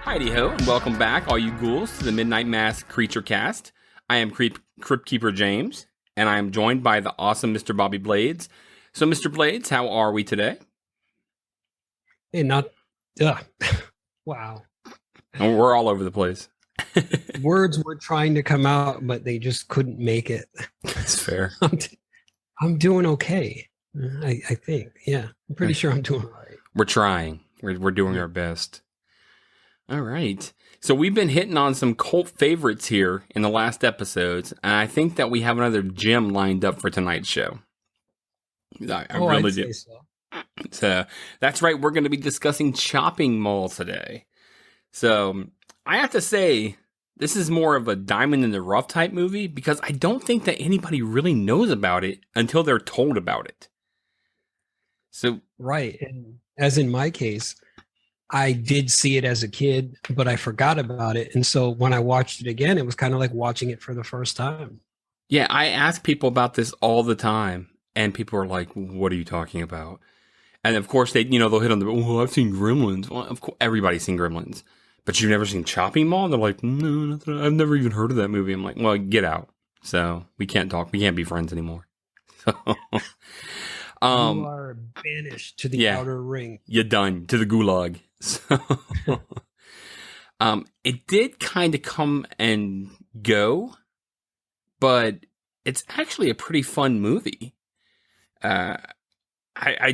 Heidi ho, and welcome back, all you ghouls, to the Midnight Mass Creature Cast. I am Kryptkeeper James, and I am joined by the awesome Mr. Bobby Blades. So, Mr. Blades, how are we today? Hey, wow. And we're all over the place. Words were trying to come out, but they just couldn't make it. That's fair. I'm doing okay. I think. Yeah, I'm pretty sure I'm doing all right. We're trying. We're doing our best. All right. So we've been hitting on some cult favorites here in the last episodes, and I think that we have another gem lined up for tonight's show. I really do. Say so. So that's right. We're going to be discussing Chopping Mall today. So I have to say, this is more of a diamond in the rough type movie because I don't think that anybody really knows about it until they're told about it. So right, and as in my case, I did see it as a kid, but I forgot about it, and so when I watched it again, it was kind of like watching it for the first time. yeah, I ask people about this all the time, and people are like, "What are you talking about?" And of course, they'll hit on the, "Oh, I've seen Gremlins." Well, of course, everybody's seen Gremlins, but you've never seen Chopping Mall? And they're like, "No, nothing. I've never even heard of that movie." I'm like, "Well, get out." So we can't talk. We can't be friends anymore. So, You are banished to the outer ring. You're done to the gulag. So, it did kind of come and go, but it's actually a pretty fun movie. I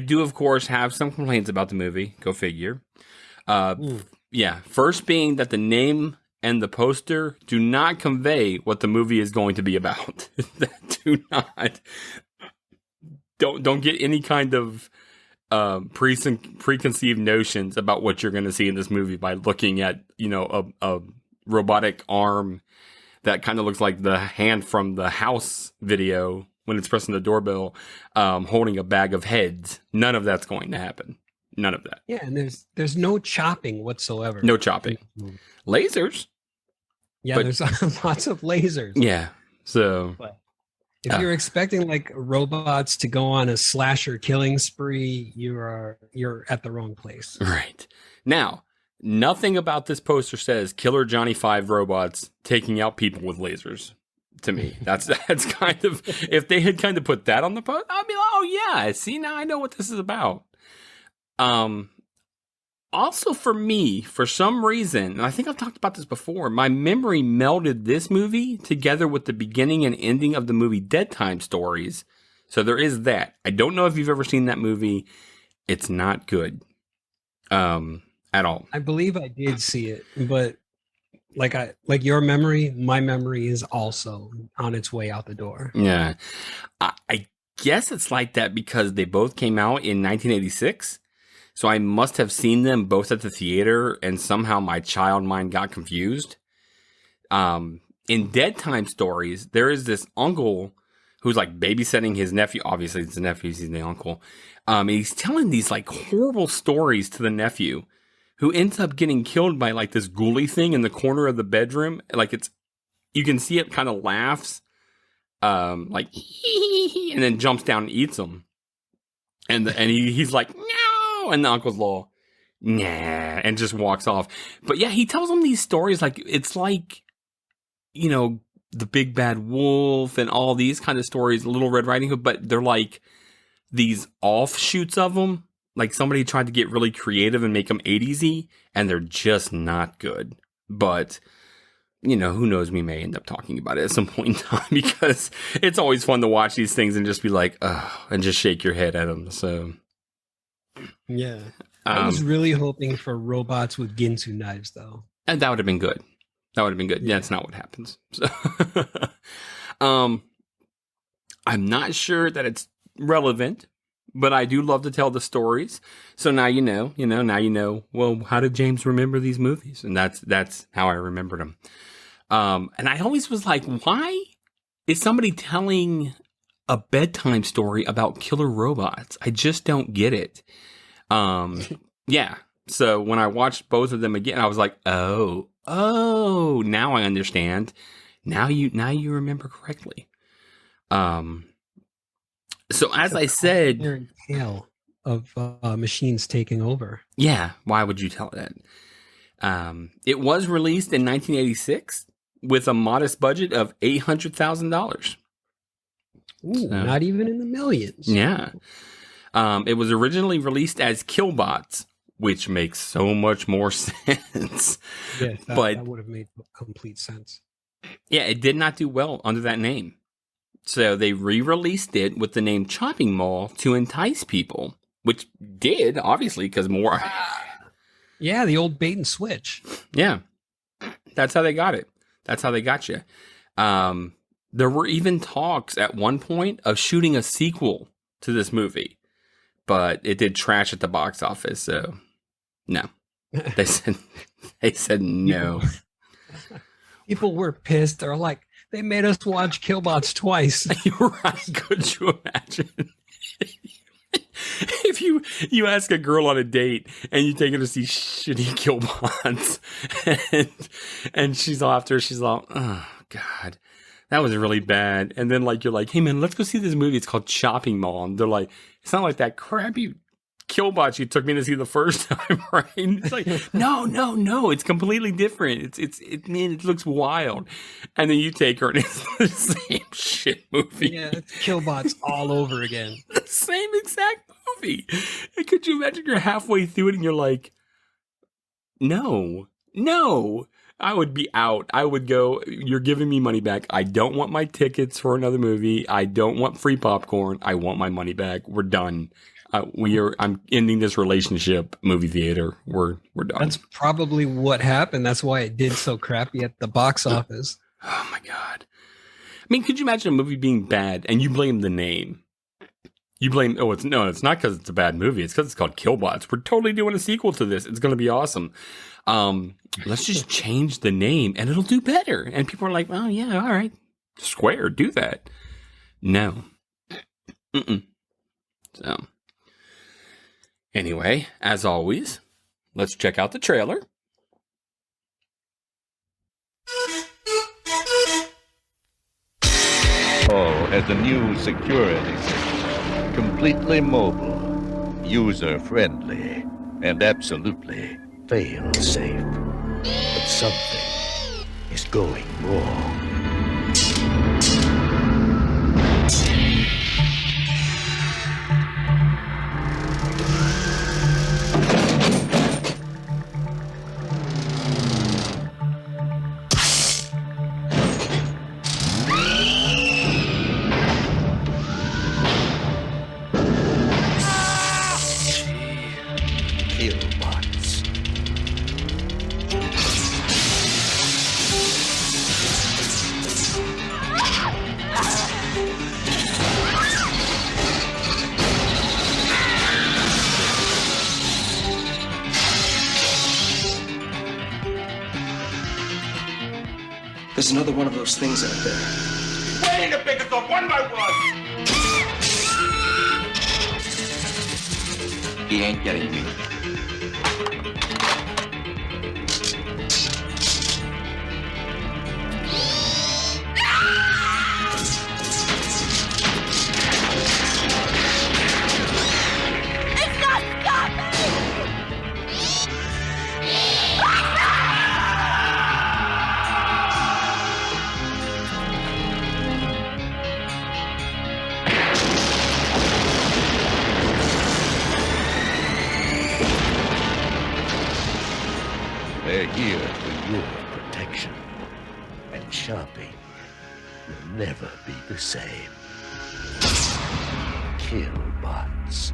do, of course, have some complaints about the movie. Go figure. First being that the name and the poster do not convey what the movie is going to be about. Don't get any kind of preconceived notions about what you're going to see in this movie by looking at a robotic arm that kind of looks like the hand from the House video when it's pressing the doorbell, holding a bag of heads. None of that's going to happen. None of that. Yeah, and there's no chopping whatsoever. No chopping. Lasers. Yeah, there's lots of lasers. Yeah. So but if you're expecting like robots to go on a slasher killing spree, you're at the wrong place. Right. Now, nothing about this poster says Killer Johnny 5 robots taking out people with lasers. To me, that's kind of, if they had kind of put that on the post, I'd be like, oh yeah, see, now I know what this is about. Also for me, for some reason, and I think I've talked about this before, my memory melded this movie together with the beginning and ending of the movie Dead Time Stories. So there is that. I don't know if you've ever seen that movie. It's not good. At all. I believe I did see it, but like your memory, my memory is also on its way out the door. Yeah. I guess it's like that because they both came out in 1986. So I must have seen them both at the theater, and somehow my child mind got confused. In Dead Time Stories, there is this uncle who's like babysitting his nephew. Obviously, it's the nephew, he's the uncle. And he's telling these like horrible stories to the nephew, who ends up getting killed by like this ghouly thing in the corner of the bedroom. Like you can see it kind of laughs, like, and then jumps down and eats him. And he's like, no, and the uncle's law, nah, and just walks off. But yeah, he tells him these stories like, it's like, the big bad wolf and all these kind of stories, Little Red Riding Hood, but they're like these offshoots of them. Like somebody tried to get really creative and make them 80s-y, and they're just not good. But, who knows, we may end up talking about it at some point in time, because it's always fun to watch these things and just be like, ugh, and just shake your head at them. So, yeah. I was really hoping for robots with Ginsu knives, though. And that would have been good. Yeah. That's not what happens. So, I'm not sure that it's relevant, but I do love to tell the stories. So now now you know, well, how did James remember these movies? And that's how I remembered them. And I always was like, why is somebody telling a bedtime story about killer robots? I just don't get it. Yeah. So when I watched both of them again, I was like, oh, now I understand. Now you remember correctly. So as I said, tale of machines taking over. Yeah, why would you tell that? It was released in 1986 with a modest budget of $800,000. Ooh, not even in the millions. Yeah. It was originally released as Killbots, which makes so much more sense. Yes, that would have made complete sense. Yeah, it did not do well under that name. So they re-released it with the name Chopping Mall to entice people, which did, obviously, because more... Yeah, the old bait and switch. Yeah, that's how they got it. That's how they got you. There were even talks at one point of shooting a sequel to this movie, but it did trash at the box office. So no, they said no. People were pissed. They're like, they made us watch Killbots twice. You're right. Could you imagine? If you ask a girl on a date and you take her to see shitty Killbots and she's all after, she's all, oh God, that was really bad. And then like, you're like, hey man, let's go see this movie. It's called Chopping Mall. And they're like, it's not like that crappy Killbots you took me to see the first time, right? It's like, no, it's completely different. It looks wild. And then you take her and it's the same shit movie. Yeah, it's Killbots all over again. The same exact movie. And could you imagine you're halfway through it and you're like, no, I would be out. I would go, you're giving me money back. I don't want my tickets for another movie. I don't want free popcorn. I want my money back. We're done. I'm ending this relationship, movie theater. We're done. That's probably what happened. That's why it did so crappy at the box office. Oh my God. I mean, could you imagine a movie being bad and you blame the name? You blame, it's not because it's a bad movie. It's because it's called Killbots. We're totally doing a sequel to this. It's going to be awesome. Let's just change the name and it'll do better. And people are like, oh yeah, all right. Square, do that. No. So, anyway, as always, let's check out the trailer. As a new security system, completely mobile, user-friendly, and absolutely fail-safe. But something is going wrong. Killbots. There's another one of those things out there. Ready to pick us up one by one! He ain't getting me. They're here for your protection. And shopping will never be the same. Killbots.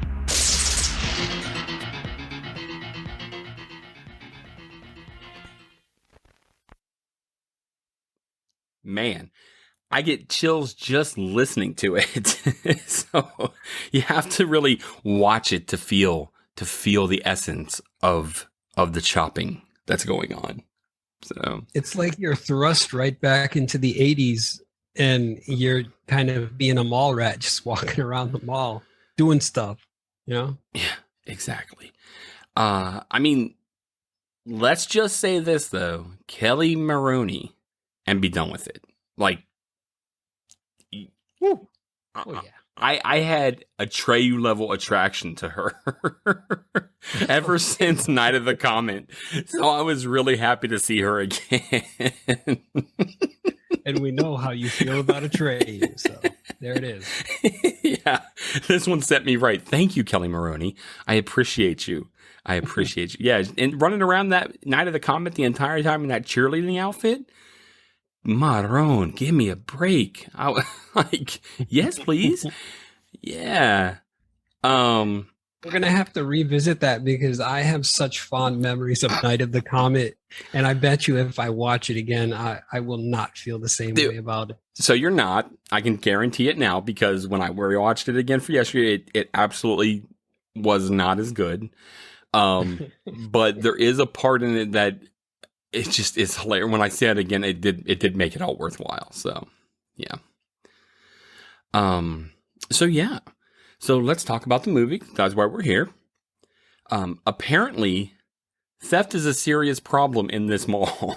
Man, I get chills just listening to it. So you have to really watch it to feel the essence of the chopping that's going on. So It's like you're thrust right back into the 80s and you're kind of being a mall rat, just walking around the mall doing stuff, you know? yeah, exactly. I mean, let's just say this though, Kelly Maroney, and be done with it. Like, Woo. Oh, yeah. I had a Treyu level attraction to her ever since Night of the Comet. So I was really happy to see her again. And we know how you feel about a tray. So there it is. Yeah, this one set me right. Thank you, Kelly Maroney. I appreciate you. I appreciate you. Yeah, and running around that Night of the Comet the entire time in that cheerleading outfit. Maron, give me a break. I was like, yes, please. Yeah. We're gonna have to revisit that because I have such fond memories of Night of the Comet, and I bet you if I watch it again, I will not feel the same way about it. So you're not. I can guarantee it now because when I watched it again for yesterday, it absolutely was not as good. But there is a part in it that it just is hilarious. When I say it again, it did make it all worthwhile. So yeah. So let's talk about the movie. That's why we're here. Apparently, theft is a serious problem in this mall.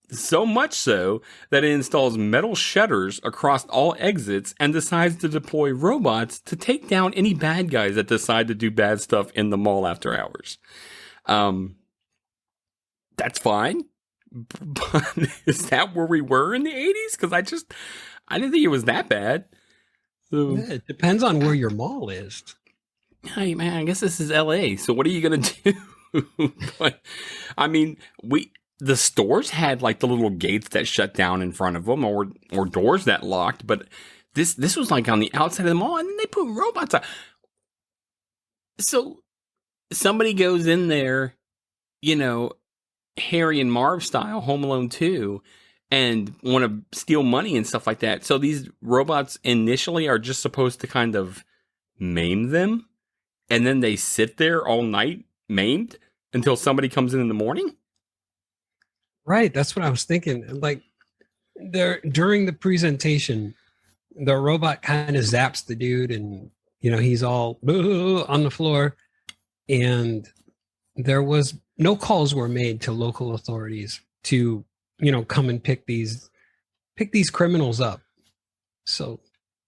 So much so that it installs metal shutters across all exits and decides to deploy robots to take down any bad guys that decide to do bad stuff in the mall after hours. That's fine. But is that where we were in the 80s? Because I didn't think it was that bad. So, Yeah, it depends on where your mall is. hey man, I guess this is LA. So what are you gonna do? But I mean, the stores had like the little gates that shut down in front of them, or doors that locked. But this was like on the outside of the mall, and then they put robots on. So somebody goes in there, Harry and Marv style, Home Alone 2. And want to steal money and stuff like that. So these robots initially are just supposed to kind of maim them. And then they sit there all night maimed until somebody comes in the morning. Right. That's what I was thinking. Like during the presentation, the robot kind of zaps the dude and, he's all on the floor. And there was no calls were made to local authorities to come and pick these criminals up. So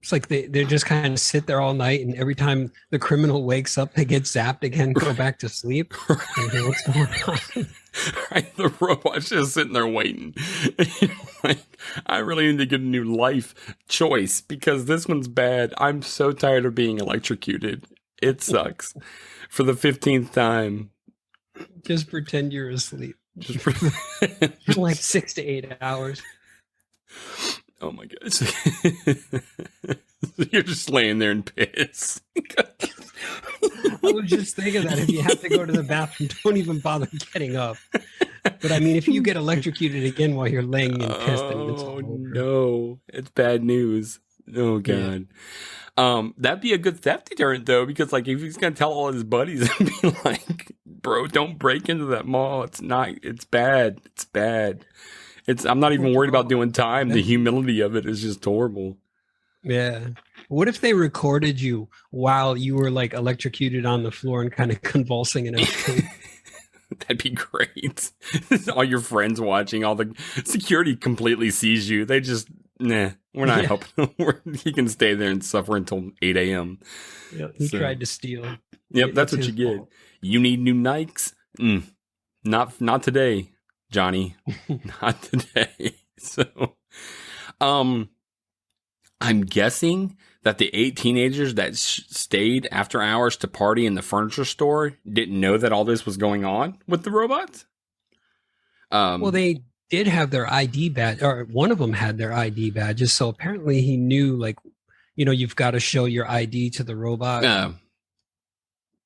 it's like they just kind of sit there all night, and every time the criminal wakes up, they get zapped again, go back to sleep. And hear what's going on. Right, the robot's just sitting there waiting. Like, I really need to get a new life choice because this one's bad. I'm so tired of being electrocuted. It sucks. For the 15th time. Just pretend you're asleep. Just For like 6 to 8 hours. Oh my god. You're just laying there in piss. I was just thinking that if you have to go to the bathroom, don't even bother getting up. But I mean, if you get electrocuted again while you're laying in piss, then it's all over. No, it's bad news. Oh god. Yeah. That'd be a good theft deterrent though, because like if he's gonna tell all his buddies and be like, bro, don't break into that mall. It's bad. It's bad. I'm not even worried about doing time. The humility of it is just horrible. Yeah. What if they recorded you while you were like electrocuted on the floor and kind of convulsing and everything? That'd be great. All your friends watching, all the security completely sees you. They just, we're not helping him. He can stay there and suffer until 8 a.m. Yeah, he tried to steal. Yep, that's what you get. Fault. You need new Nikes? Not today, Johnny. Not today. So, I'm guessing that the 8 teenagers that stayed after hours to party in the furniture store didn't know that all this was going on with the robots. Well, they did have their ID badge, or one of them had their ID badges. So apparently he knew, like, you've got to show your ID to the robot.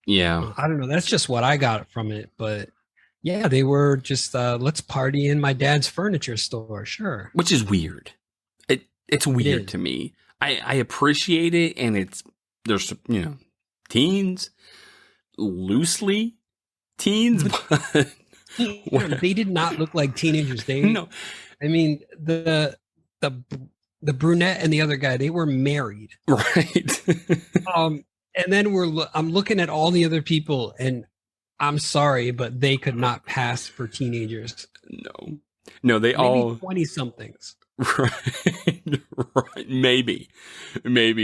Yeah. I don't know. That's just what I got from it. But yeah, they were just, let's party in my dad's furniture store. Sure. Which is weird. It's weird to me. I appreciate it. And there's, teens, loosely teens, but they did not look like teenagers. No. I mean, the brunette and the other guy, they were married. Right. And then I'm looking at all the other people, and I'm sorry, but they could not pass for teenagers. No, they Maybe all 20 somethings. Right. Right. Maybe.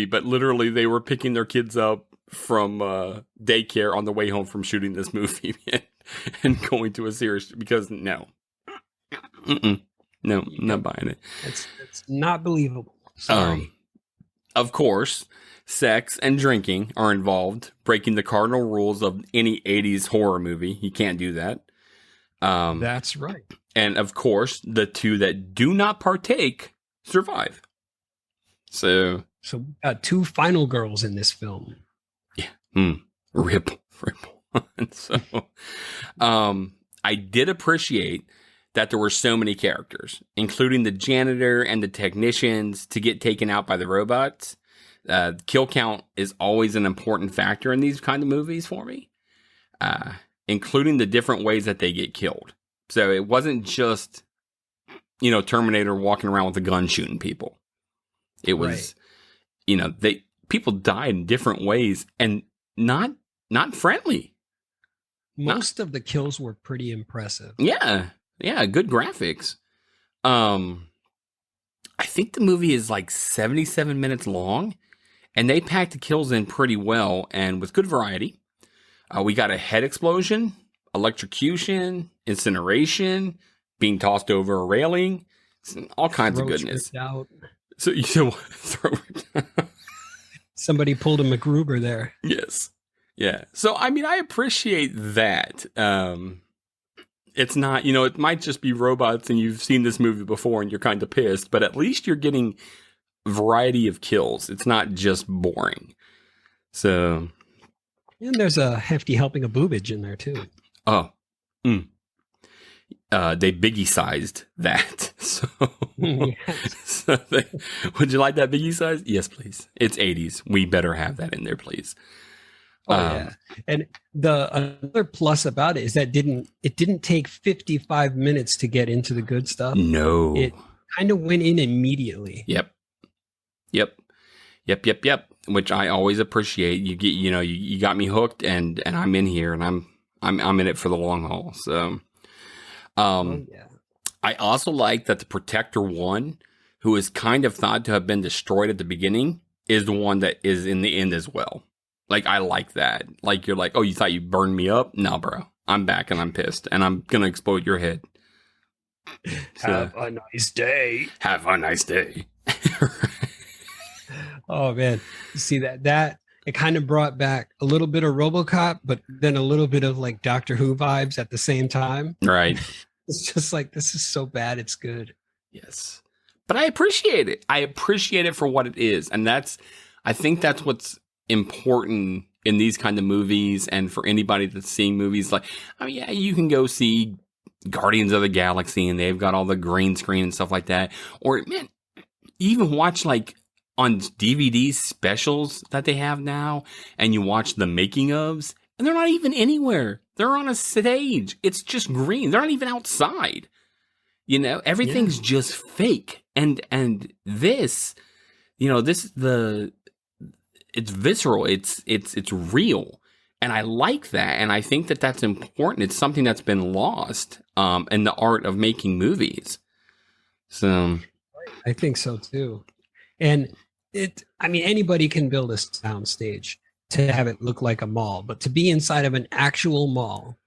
But literally they were picking their kids up from daycare on the way home from shooting this movie and going to a serious, because no. Mm-mm. No, I'm not buying it. It's not believable. Sorry. Of course, sex and drinking are involved, breaking the cardinal rules of any 80s horror movie. You can't do that. That's right. And of course, the two that do not partake survive. So we got two final girls in this film. yeah. Rip. And so, I did appreciate that there were so many characters, including the janitor and the technicians, to get taken out by the robots. Kill count is always an important factor in these kind of movies for me, including the different ways that they get killed. So it wasn't just, Terminator walking around with a gun shooting people. It was, people died in different ways and not friendly. Most of the kills were pretty impressive. Yeah, good graphics. I think the movie is like 77 minutes long, and they packed the kills in pretty well and with good variety. We got a head explosion, electrocution, incineration, being tossed over a railing, all kinds of goodness. Out. So you throw it. Somebody pulled a MacGruber there. Yes. Yeah. So, I mean, I appreciate that. It's not, it might just be robots and you've seen this movie before and you're kind of pissed, but at least you're getting variety of kills. It's not just boring. So. And there's a hefty helping of boobage in there too. Oh. They Biggie sized that. So, Yes. Would you like that Biggie size? Yes, please. It's 80s. We better have that in there, please. Oh, yeah. And the another plus about it is that it didn't take 55 minutes to get into the good stuff. No. It kind of went in immediately. Yep. Which I always appreciate. You get, you got me hooked and I'm in here and I'm in it for the long haul. So, Yeah. I also like that the Protector 1, who is kind of thought to have been destroyed at the beginning, is the one that is in the end as well. Like, I like that. Like, you're like, oh, you thought you burned me up? No, bro. I'm back and I'm pissed. And I'm going to explode your head. So, Have a nice day. Have a nice day. Oh, man. You see that it kind of brought back a little bit of RoboCop, but then a little bit of like Doctor Who vibes at the same time. Right. It's just like, this is so bad. It's good. Yes. But I appreciate it. I appreciate it for what it is. And I think that's what's important in these kind of movies, and for anybody that's seeing movies like, yeah, you can go see Guardians of the Galaxy and they've got all the green screen and stuff like that. Or, man, you even watch like on DVD specials that they have now, and you watch the making ofs, and they're not even anywhere. They're on a stage. It's just green. They're not even outside. Everything's just fake. And this, it's visceral. It's real. And I like that. And I think that that's important. It's something that's been lost in the art of making movies. So I think so too. And anybody can build a sound stage to have it look like a mall, but to be inside of an actual mall,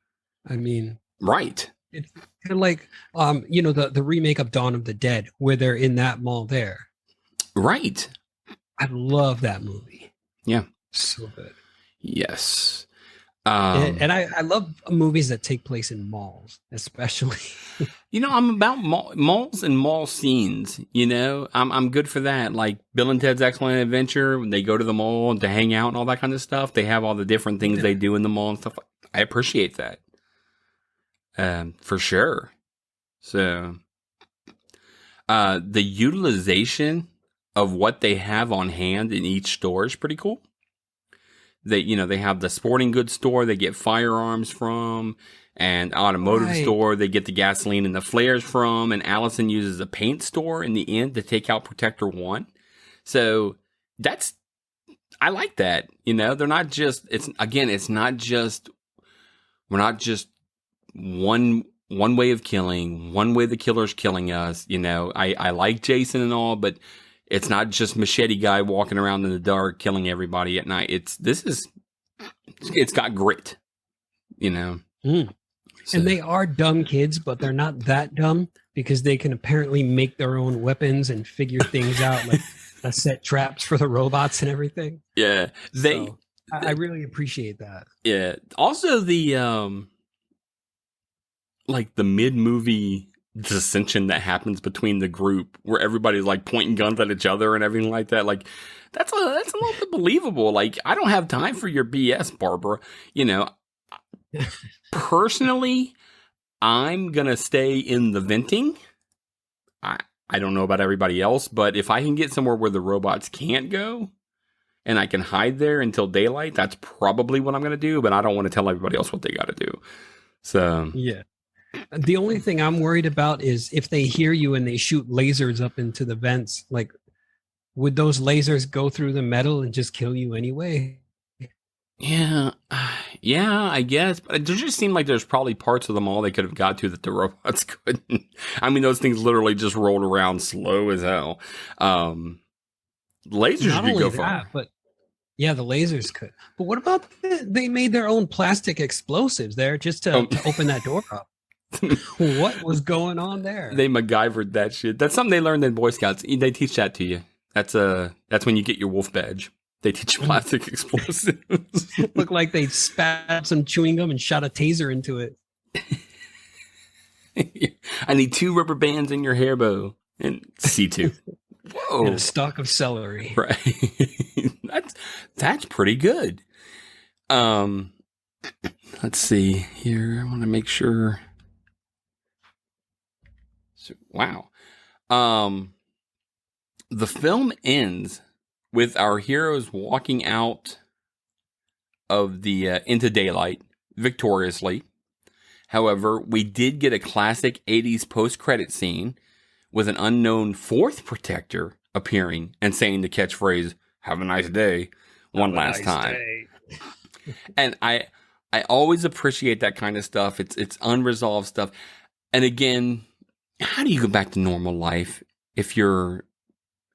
right. It's kind of like, the remake of Dawn of the Dead, where they're in that mall there. Right. I love that movie. Yeah. So good. Yes. And I love movies that take place in malls, especially. I'm about malls and mall scenes. I'm good for that. Like Bill and Ted's Excellent Adventure, when they go to the mall to hang out and all that kind of stuff. They have all the different things they do in the mall and stuff. I appreciate that. For sure. So, the utilization of what they have on hand in each store is pretty cool. They have the sporting goods store they get firearms from, and automotive store they get the gasoline and the flares from, and Allison uses a paint store in the end to take out Protector 1. So I like that. They're not just, we're not just one one way of killing, one way the killer's killing us. You know, I like Jason and all, but it's not just machete guy walking around in the dark killing everybody at night. It's got grit, you know. So, And they are dumb kids, but they're not that dumb because they can apparently make their own weapons and figure things out, like set traps for the robots and everything. yeah, I really appreciate that. yeah. Also, the like the mid-movie dissension that happens between the group, where everybody's like pointing guns at each other and everything like that. Like that's a little bit believable. Like, I don't have time for your BS, Barbara. You know, personally, I'm gonna stay in the venting. I don't know about everybody else, but if I can get somewhere where the robots can't go and I can hide there until daylight, that's probably what I'm going to do, but I don't want to tell everybody else what they got to do. So, yeah. The only thing I'm worried about is if they hear you and they shoot lasers up into the vents, like, would those lasers go through the metal and just kill you anyway? yeah, I guess. But it just seemed like there's probably parts of the mall they could have got to that the robots couldn't. I mean, those things literally just rolled around slow as hell. Lasers Not could only go that, far. but yeah, the lasers could. But what about they made their own plastic explosives there just to open that door up? What was going on there? They MacGyvered that shit. That's something they learned in Boy Scouts. They teach that to you. That's when you get your wolf badge. They teach you plastic explosives. Looked like they spat some chewing gum and shot a taser into it. I need 2 rubber bands in your hair bow. And C2. Whoa. And a stalk of celery. Right. That's pretty good. Let's see here. I want to make sure. So, wow. The film ends with our heroes walking out of the into daylight victoriously. However, we did get a classic 80s post-credit scene with an unknown 4th protector appearing and saying the catchphrase, "Have a nice day," one last time. And I always appreciate that kind of stuff. It's unresolved stuff. And again, how do you go back to normal life if you're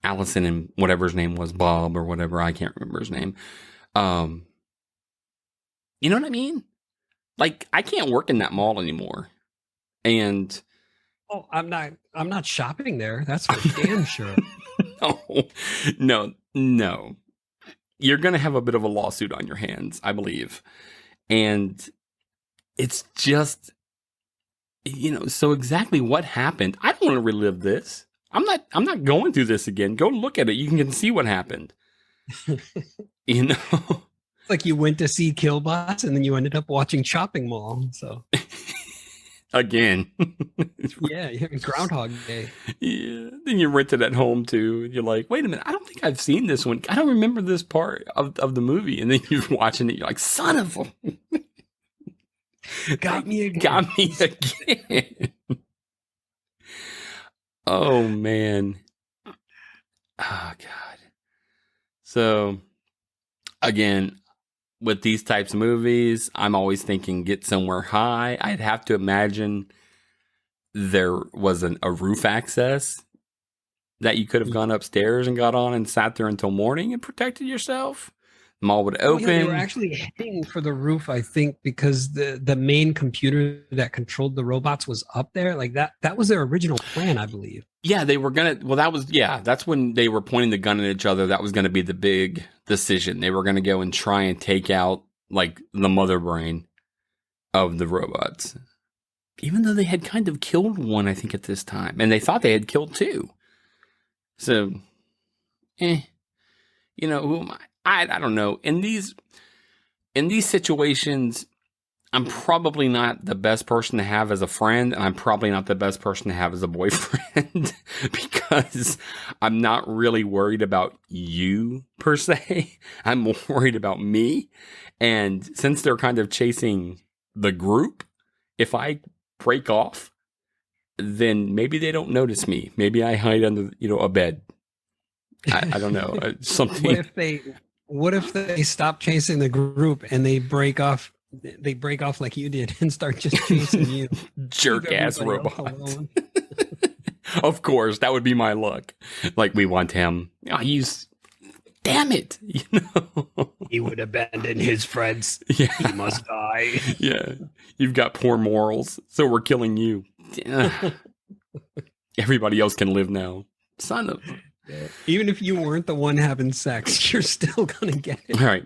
Allison and whatever his name was, Bob or whatever, I can't remember his name. You know what I mean? Like, I can't work in that mall anymore. And Oh, I'm not shopping there. That's for damn sure. no. You're going to have a bit of a lawsuit on your hands, I believe. And it's just, you know, so exactly what happened. I don't want to relive this. I'm not going through this again. Go look at it. You can see what happened. You know? It's like you went to see Killbots and then you ended up watching Chopping Mall. So again. yeah, Groundhog Day. Yeah. Then you rent it at home too. And you're like, wait a minute, I don't think I've seen this one. I don't remember this part of the movie. And then you're watching it, you're like, son of a Got me again. Got me again. Oh man. Oh God. So again, with these types of movies, I'm always thinking get somewhere high. I'd have to imagine there was a roof access that you could have gone upstairs and got on and sat there until morning and protected yourself. Mall would open. Yeah, they were actually heading for the roof, I think, because the main computer that controlled the robots was up there. Like that was their original plan, I believe. Yeah, they were gonna. Well, that's when they were pointing the gun at each other. That was going to be the big decision. They were going to go and try and take out like the mother brain of the robots, even though they had kind of killed one, I think, at this time, and they thought they had killed 2. So, you know, who am I? I don't know. In these situations, I'm probably not the best person to have as a friend, and I'm probably not the best person to have as a boyfriend because I'm not really worried about you per se. I'm more worried about me. And since they're kind of chasing the group, if I break off, then maybe they don't notice me. Maybe I hide under, a bed. I don't know. Something. What if they stop chasing the group and they break off? They break off like you did and start just chasing you. jerk ass everybody else robot. alone. Of course, that would be my look. Like, we want him. Oh, damn it. You know? He would abandon his friends. Yeah. He must die. Yeah. You've got poor morals, so we're killing you. Everybody else can live now. Son of. Even if you weren't the one having sex, you're still gonna get it. All right.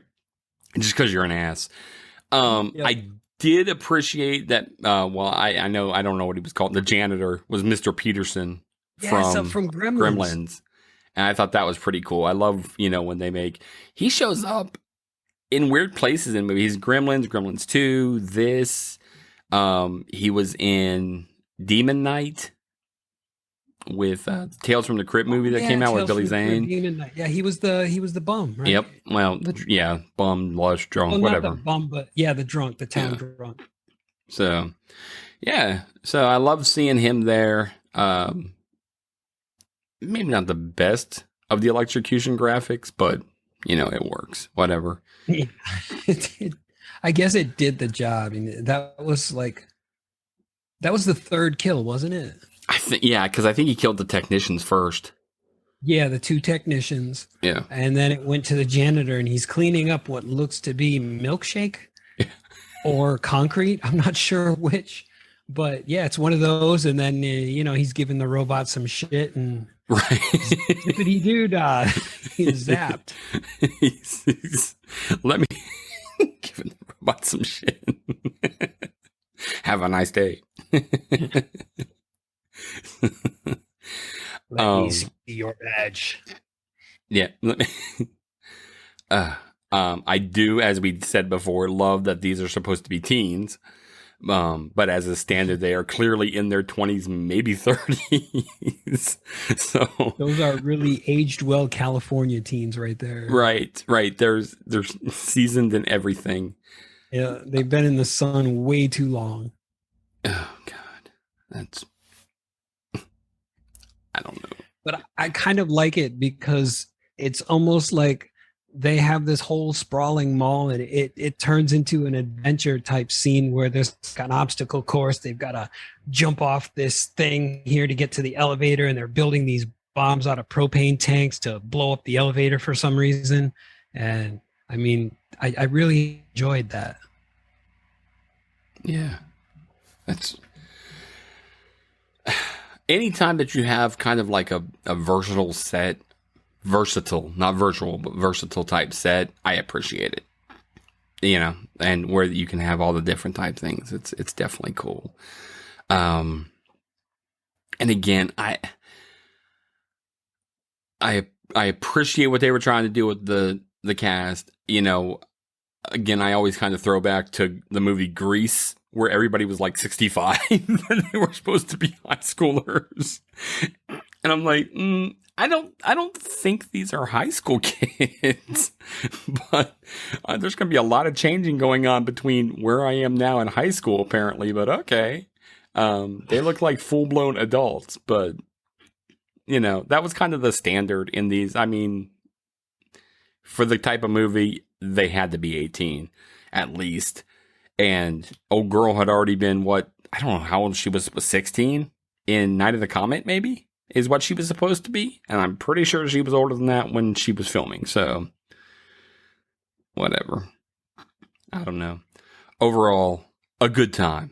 Just because you're an ass. Yep. I did appreciate that. I know, I don't know what he was called. The janitor was Mr. Peterson from Gremlins. And I thought that was pretty cool. I love, when he shows up in weird places in movies. Gremlins 2, this. He was in Demon Knight with Tales from the Crypt movie that came out with Billy Zane. Yeah, he was the bum, right? Yep. Well, bum, lush, drunk, whatever. Not the bum, but the drunk, the town drunk. So, yeah. So I love seeing him there. Maybe not the best of the electrocution graphics, but it works. Whatever. Yeah. I guess it did the job. I mean, that was the third kill, wasn't it? I think, because I think he killed the technicians first. Yeah, the 2 technicians. Yeah. And then it went to the janitor, and he's cleaning up what looks to be milkshake or concrete. I'm not sure which, but yeah, it's one of those. And then, he's giving the robot some shit, and right. zippity doo dah, he's zapped. Let me give the robot some shit. Have a nice day. Let me see your badge. Yeah. I do, as we said before, love that these are supposed to be teens. But as a standard, they are clearly in their 20s, maybe 30s. So those are really aged well California teens right there. Right. They're seasoned in everything. Yeah, they've been in the sun way too long. Oh God, that's I don't know. But I kind of like it because it's almost like they have this whole sprawling mall, and it turns into an adventure type scene where there's an obstacle course. They've got to jump off this thing here to get to the elevator, and they're building these bombs out of propane tanks to blow up the elevator for some reason. And I mean, I really enjoyed that. Yeah. That's anytime that you have kind of like a versatile set, not virtual, but versatile type set, I appreciate it. And where you can have all the different type things. It's definitely cool. And again, I appreciate what they were trying to do with the cast. Again, I always kind of throw back to the movie Grease, where everybody was like 65 and they were supposed to be high schoolers. And I'm like, I don't think these are high school kids, but there's going to be a lot of changing going on between where I am now and high school, apparently. But okay. They look like full blown adults, but that was kind of the standard in these. I mean, for the type of movie, they had to be 18 at least. And old girl had already been I don't know how old she was 16 in Night of the Comet, maybe, is what she was supposed to be. And I'm pretty sure she was older than that when she was filming. So, whatever. I don't know. Overall, a good time.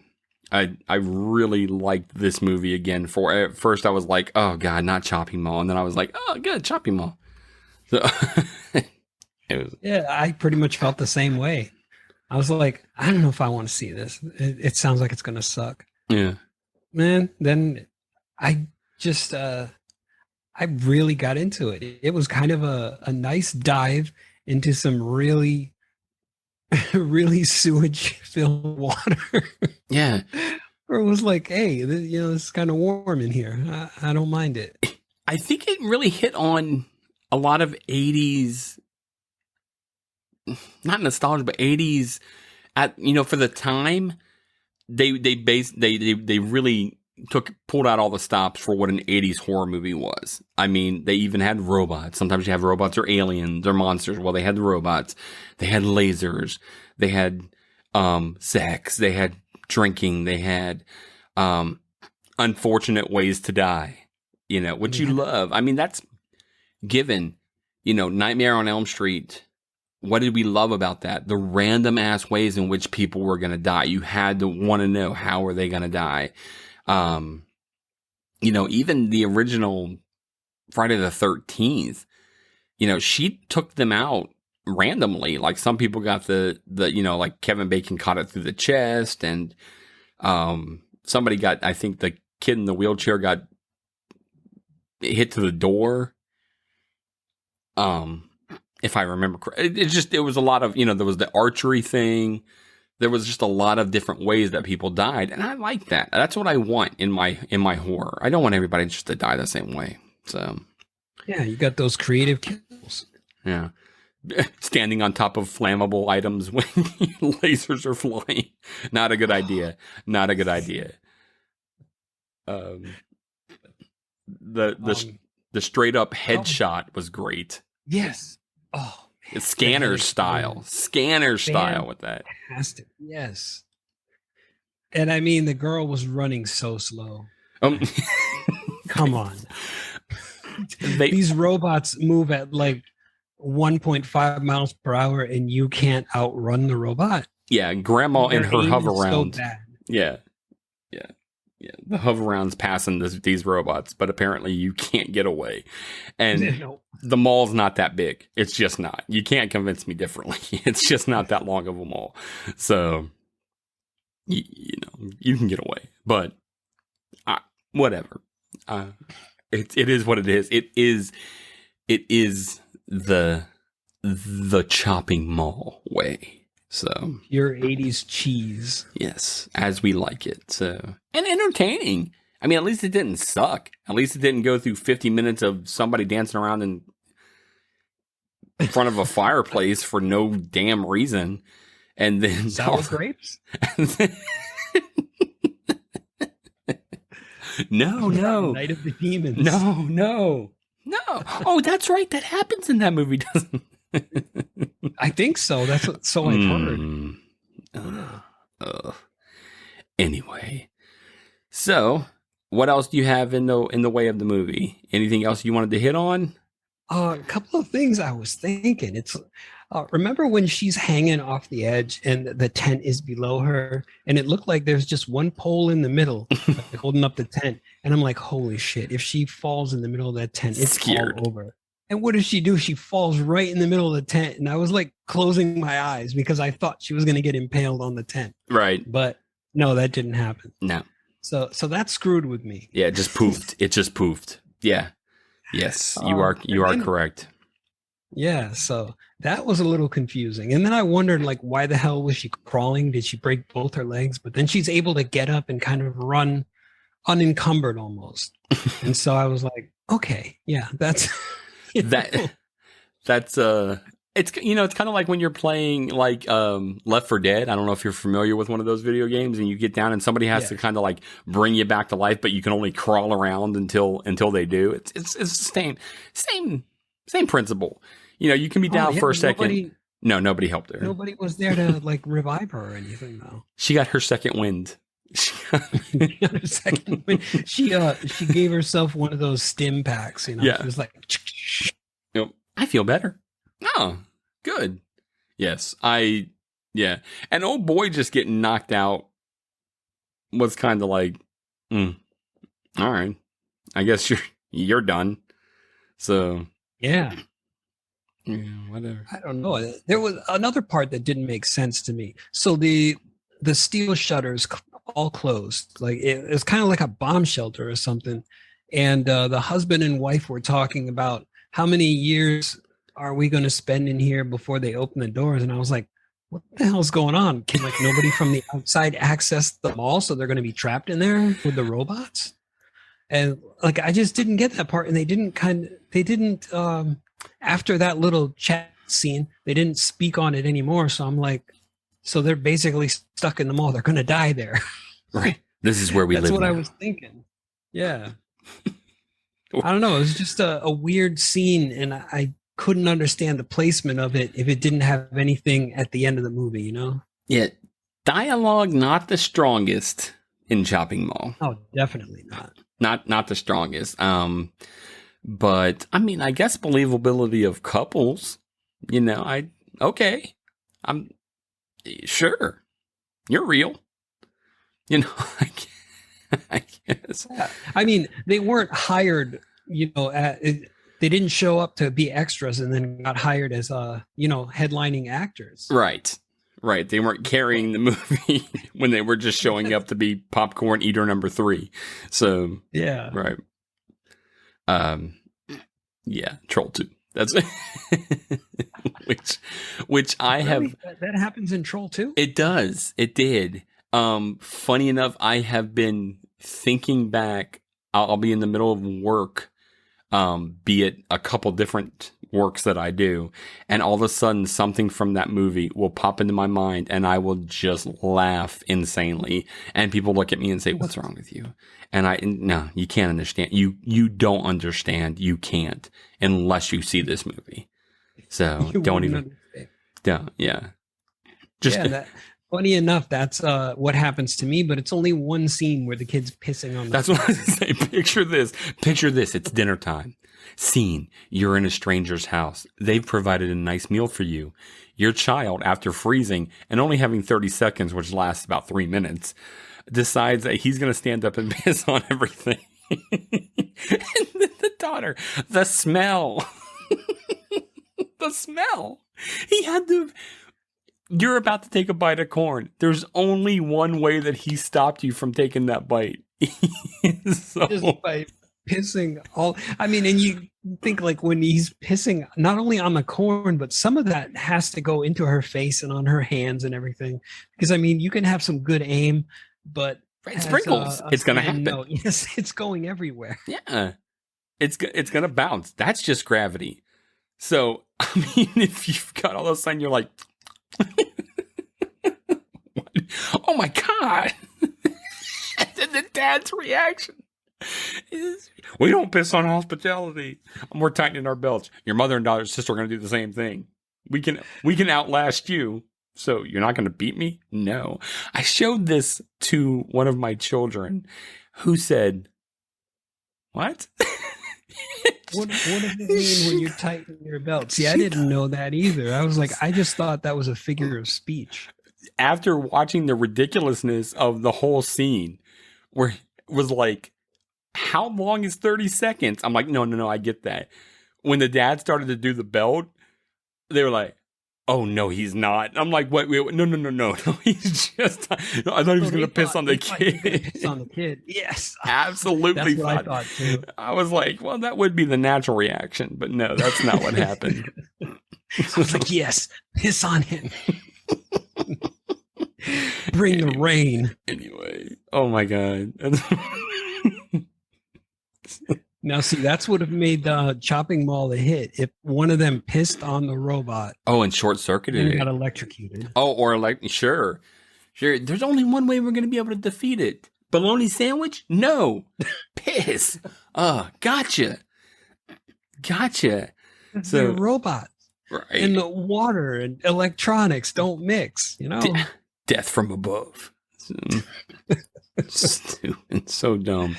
I really liked this movie again. At first, I was like, oh, God, not Chopping Mall. And then I was like, oh, good, Chopping Mall. So, Yeah, I pretty much felt the same way. I was like, I don't know if I want to see this. It sounds like it's going to suck. Yeah. Man, then I just, I really got into it. It was kind of a nice dive into some really, really sewage-filled water. Yeah. Where it was like, hey, this is kind of warm in here. I don't mind it. I think it really hit on a lot of 80s, not nostalgia, but 80s for the time they really pulled out all the stops for what an 80s horror movie was. I mean, they even had robots. Sometimes you have robots or aliens or monsters. Well, they had the robots. They had lasers. They had sex. They had drinking. They had unfortunate ways to die, which you love. I mean, that's given, Nightmare on Elm Street. What did we love about that? The random ass ways in which people were going to die. You had to want to know, how are they going to die? Even the original Friday the 13th, she took them out randomly. Like some people got the like Kevin Bacon caught it through the chest, and somebody got, I think the kid in the wheelchair got hit to the door. If I remember correctly, it was a lot of, there was the archery thing. There was just a lot of different ways that people died. And I like that. That's what I want in my horror. I don't want everybody just to die the same way. So yeah, you got those creative kills. Yeah. Standing on top of flammable items when lasers are flying. Not a good idea. Not a good idea. The straight up headshot was great. Yes. Oh, man. It's scanner style with that. Fantastic. Yes. And I mean, the girl was running so slow. Come on. These robots move at like 1.5 miles per hour, and you can't outrun the robot. Yeah, grandma in her hover round. So bad. Yeah. The hover round's passing these robots, but apparently you can't get away. And the mall's not that big. It's just not. You can't convince me differently. It's just not that long of a mall. So, you can get away. But whatever. It is what it is. It is the Chopping Mall way. So your 80s cheese. Yes, as we like it. So, and entertaining. I mean, at least it didn't suck. At least it didn't go through 50 minutes of somebody dancing around in front of a fireplace for no damn reason. And then sour grapes? No. Night of the Demons. No. Oh, that's right. That happens in that movie, doesn't it? I think so. That's what I've heard. Anyway, so what else do you have in the way of the movie? Anything else you wanted to hit on? A couple of things I was thinking. It's remember when she's hanging off the edge and the tent is below her, and it looked like there's just one pole in the middle like, holding up the tent, and I'm like, holy shit! If she falls in the middle of that tent, it's all over. And what does she do? She falls right in the middle of the tent. And I was like closing my eyes because I thought she was going to get impaled on the tent. Right. But no, that didn't happen. No. So that screwed with me. Yeah, it just poofed. It just poofed. Yeah. Yes, you are correct. Yeah, so that was a little confusing. And then I wondered, like, why the hell was she crawling? Did she break both her legs? But then she's able to get up and kind of run unencumbered almost. And so I was like, okay, yeah, that's... That's it's it's kind of like when you're playing like Left 4 Dead. I don't know if you're familiar with one of those video games, and you get down and somebody has to kind of like bring you back to life, but you can only crawl around until they do. It's the same principle. You can be down for a second. Nobody helped her. Nobody was there to like revive her or anything though. She got her second wind. She gave herself one of those stim packs, Yeah. She was like, I feel better. Oh, good. Yes, and old boy just getting knocked out was kind of like, all right, I guess you're done. So yeah, whatever. I don't know. There was another part that didn't make sense to me. So the steel shutters all closed, like it was kind of like a bomb shelter or something, and the husband and wife were talking about how many years are we going to spend in here before they open the doors, and I was like, what the hell's going on? Can like nobody from the outside access the mall, so they're going to be trapped in there with the robots? And like I just didn't get that part, and they didn't after that little chat scene, they didn't speak on it anymore, so I'm like, so they're basically stuck in the mall. They're going to die there. Right. This is where we live. That's what now. I was thinking. Yeah. I don't know. It was just a weird scene, and I couldn't understand the placement of it if it didn't have anything at the end of the movie, Yeah. Dialogue, not the strongest in Chopping Mall. Oh, definitely not. Not the strongest. But I mean, I guess believability of couples. Okay, I'm sure you're real. I guess. Yeah. I mean, they weren't hired. They didn't show up to be extras and then got hired as headlining actors. Right. They weren't carrying the movie when they were just showing up to be popcorn eater number 3. So yeah, right. Yeah, Troll 2. That's which I really? have. That happens in Troll 2? It does. It did. Funny enough, I have been thinking back. I'll be in the middle of work, be it a couple different works that I do, and all of a sudden something from that movie will pop into my mind and I will just laugh insanely. And people look at me and say, "What's wrong with you?" And no, you can't understand. You don't understand. You can't unless you see this movie. So don't even. Yeah. Just funny enough, that's what happens to me, but it's only one scene where the kid's pissing on the That's what I was going to say. Picture this. It's dinner time. Scene. You're in a stranger's house. They've provided a nice meal for you. Your child, after freezing and only having 30 seconds, which lasts about 3 minutes, decides that he's going to stand up and piss on everything. And the daughter, the smell. The smell. He had to... You're about to take a bite of corn. There's only one way that he stopped you from taking that bite. Just by pissing all. I mean, and you think like when he's pissing not only on the corn, but some of that has to go into her face and on her hands and everything. Because I mean, you can have some good aim, but sprinkles. It's going to happen. Yes, it's going everywhere. Yeah, it's going to bounce. That's just gravity. So I mean, if you've got all of a sudden you're like. Oh my God. And then the dad's reaction is, we don't piss on hospitality. We're tightening our belts. Your mother and daughter sister are going to do the same thing. We can outlast you. So you're not going to beat me? No. I showed this to one of my children who said, what? What does it mean when you tighten your belt? See, I didn't know that either. I was like, I just thought that was a figure of speech. After watching the ridiculousness of the whole scene, where it was like, how long is 30 seconds? I'm like, no, I get that. When the dad started to do the belt, they were like, oh, no, he's not. I'm like, wait, no. He's just, I thought he was going to piss on the kid. Piss on the kid. Yes. Absolutely. That's what I thought too. I was like, well, that would be the natural reaction, but no, that's not what happened. I was like, yes, piss on him. Bring the rain. Anyway, oh my God. Now, see, that's what have made Chopping Mall a hit. If one of them pissed on the robot. Oh, and short-circuited and it. got electrocuted. Oh, or sure. There's only one way we're going to be able to defeat it. Bologna sandwich? No. Piss. Gotcha. So robots. Right. And the water and electronics don't mix, Death from above. Stupid. So dumb.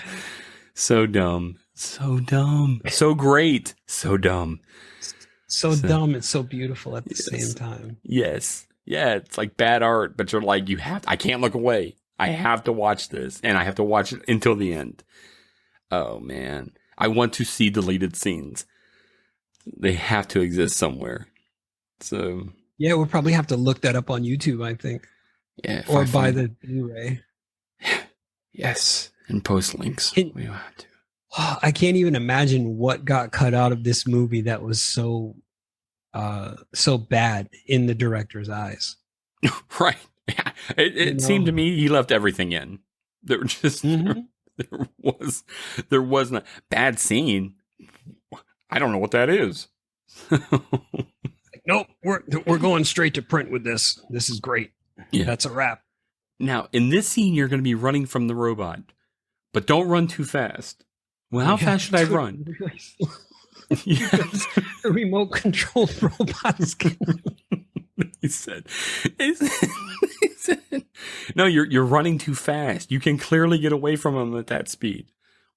So dumb. So great. So dumb. So dumb and so beautiful at the same time. Yes. Yeah, it's like bad art, but you're like, I can't look away. I have to watch this, and I have to watch it until the end. Oh, man. I want to see deleted scenes. They have to exist somewhere. So. Yeah, we'll probably have to look that up on YouTube, I think. Yeah. Or buy the Blu-ray. Yes. And post links. We have to. I can't even imagine what got cut out of this movie that was so bad in the director's eyes. Right. Yeah. It seemed to me he left everything in. There were just there was not bad scene. I don't know what that is. Nope, we're going straight to print with this. This is great. Yeah. That's a wrap. Now, in this scene, you're going to be running from the robot, but don't run too fast. Well, how fast should I run? Because the remote control robots can he said, he said, no, you're running too fast. You can clearly get away from him at that speed.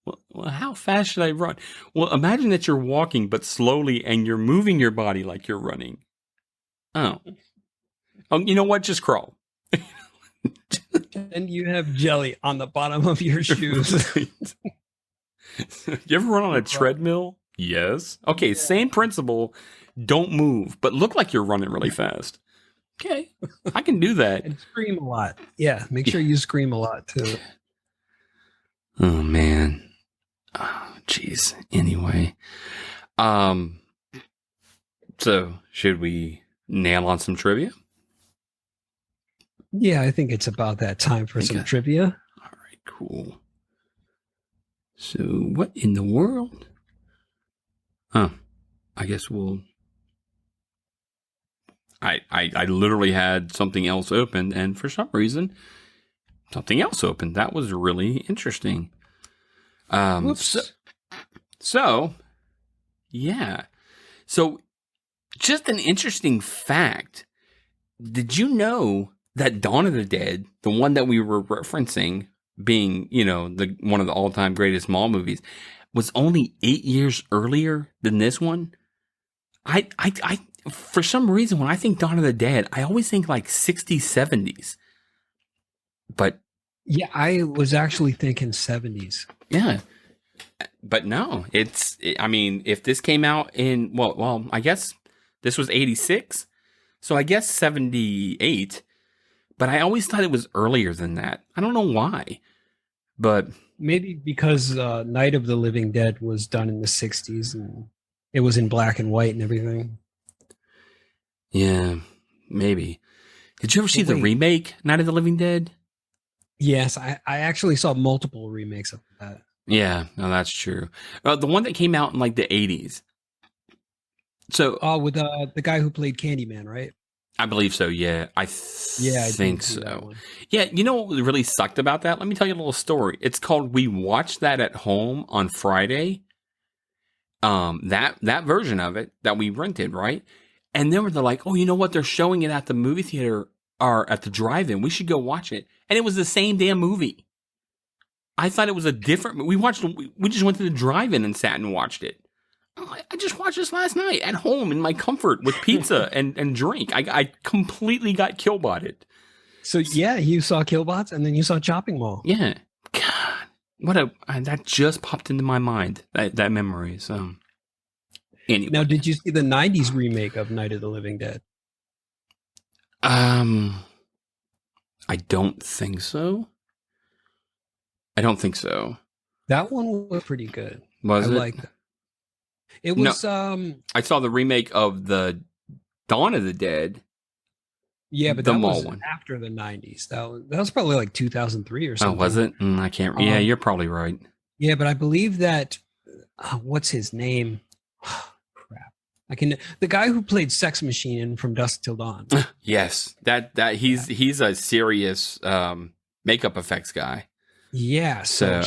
Well, how fast should I run? Well, imagine that you're walking, but slowly, and you're moving your body like you're running. Oh, you know what? Just crawl. And you have jelly on the bottom of your shoes. You ever run on a treadmill? Yes. Okay, same principle. Don't move, but look like you're running really fast. Okay, I can do that. And scream a lot. Yeah, make sure you scream a lot too. Oh man. Oh, jeez. Anyway, so should we nail on some trivia? Yeah, I think it's about that time for some trivia. All right, cool. So, what in the world? I guess we'll. I literally had something else open, and for some reason, something else opened. That was really interesting. Whoops. So, yeah. So, just an interesting fact. Did you know that Dawn of the Dead, the one that we were referencing, being, the one of the all-time greatest mall movies, was only 8 years earlier than this one? I for some reason, when I think Dawn of the Dead, I always think like 60s, 70s. But yeah, I was actually thinking 70s. Yeah. But no, if this came out in, well, I guess this was 86. So I guess 78. But I always thought it was earlier than that. I don't know why. But maybe because Night of the Living Dead was done in the 60s and it was in black and white and everything. Yeah, maybe. Did you ever see the remake, Night of the Living Dead? Yes, I actually saw multiple remakes of that. Yeah, no, that's true. The one that came out in like the 80s. So, with the guy who played Candyman, right? I believe so. Yeah, I think so. Yeah, you know what really sucked about that? Let me tell you a little story. It's called We Watched That at Home on Friday. That version of it that we rented, right? And then they're like, oh, you know what? They're showing it at the movie theater or at the drive-in. We should go watch it. And it was the same damn movie. I thought it was a different. We just went to the drive-in and sat and watched it. I just watched this last night at home in my comfort with pizza and drink. I completely got Killbotted. So yeah, you saw Killbots and then you saw Chopping Mall. Yeah. God, that just popped into my mind, that memory. So anyway. Now, did you see the 90s remake of Night of the Living Dead? I don't think so. That one was pretty good. Was it? I liked it. It was I saw the remake of the Dawn of the Dead. Yeah, but the that mall was one after the 90s. That was probably like 2003 or something. Oh, was it? I can't. Yeah, you're probably right. Yeah, but I believe that what's his name? Crap. The guy who played Sex Machine in From Dusk Till Dawn. Yes. That he's a serious makeup effects guy. Yeah, so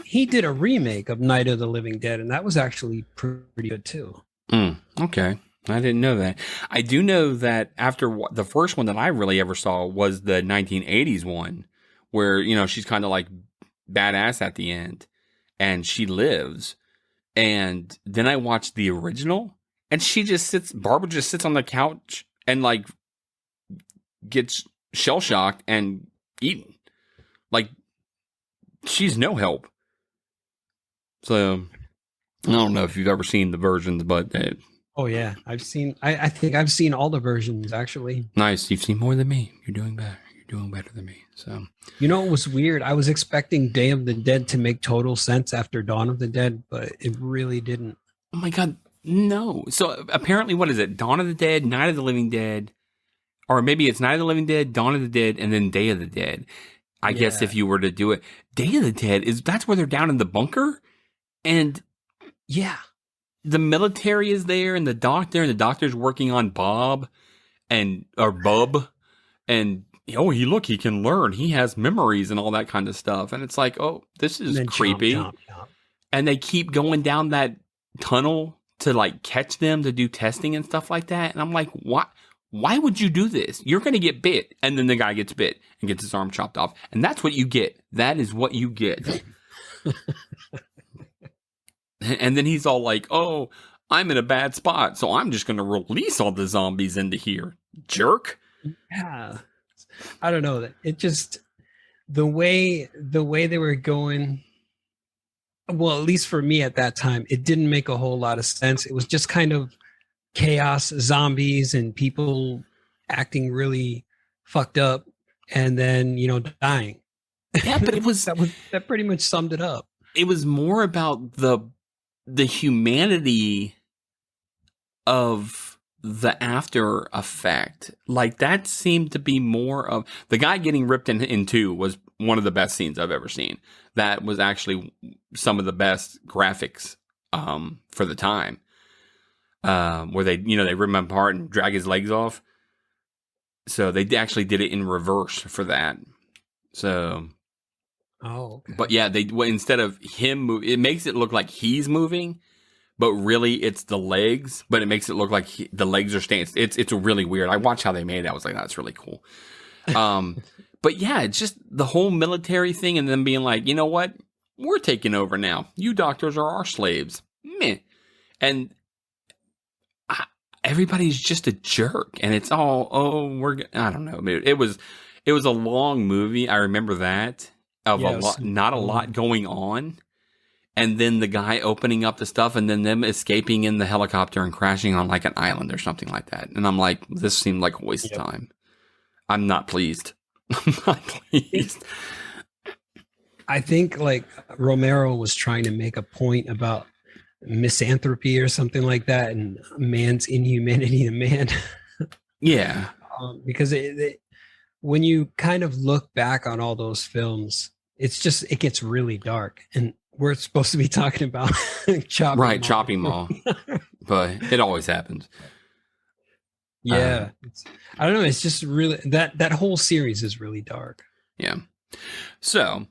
he did a remake of Night of the Living Dead, and that was actually pretty good too. Okay, I didn't know that. I do know that after the first one that I really ever saw was the 1980s one, where she's kind of like badass at the end, and she lives. And then I watched the original, and Barbara just sits on the couch and like gets shell shocked and eaten, like. She's no help. So, I don't know if you've ever seen the versions, but... oh, yeah. I think I've seen all the versions, actually. Nice. You've seen more than me. You're doing better. You're doing better than me. So, you know what was weird? I was expecting Day of the Dead to make total sense after Dawn of the Dead, but it really didn't. Oh, my God. No. So, apparently, what is it? Dawn of the Dead, Night of the Living Dead, or maybe it's Night of the Living Dead, Dawn of the Dead, and then Day of the Dead. I guess if you were to do it, Day of the Dead that's where they're down in the bunker, and the military is there, and the doctor's working on Bub, and he can learn, he has memories and all that kind of stuff, and it's like, oh, this is creepy, chomp. And they keep going down that tunnel to like catch them to do testing and stuff like that, and I'm like, Why would you do this? You're going to get bit. And then the guy gets bit and gets his arm chopped off. And that's what you get. That is what you get. And then he's all like, oh, I'm in a bad spot, so I'm just going to release all the zombies into here. Jerk. Yeah. I don't know. It just, the way they were going, well, at least for me at that time, it didn't make a whole lot of sense. It was just kind of chaos, zombies, and people acting really fucked up, and then dying. Yeah, but it was that pretty much summed it up. It was more about the humanity of the after effect. Like, that seemed to be more of the guy getting ripped in two was one of the best scenes I've ever seen. That was actually some of the best graphics for the time. Where they rip him apart and drag his legs off. So they actually did it in reverse for that. So, okay. But yeah, instead of him move, it makes it look like he's moving, but really it's the legs. But it makes it look like the legs are staying. It's really weird. I watched how they made it. I was like, that's really cool. But yeah, it's just the whole military thing, and then being like, you know what, we're taking over now. You doctors are our slaves. Meh. And everybody's just a jerk, and it's all, I don't know. It was a long movie. I remember that not a lot going on. And then the guy opening up the stuff and then them escaping in the helicopter and crashing on like an island or something like that. And I'm like, this seemed like a waste of time. I'm not pleased. I'm not pleased. I think like Romero was trying to make a point about misanthropy or something like that, and man's inhumanity to man. Yeah. Because when you kind of look back on all those films, it gets really dark, and we're supposed to be talking about Chopping Mall, but it always happens. Yeah. I don't know. It's just really that whole series is really dark. Yeah. So,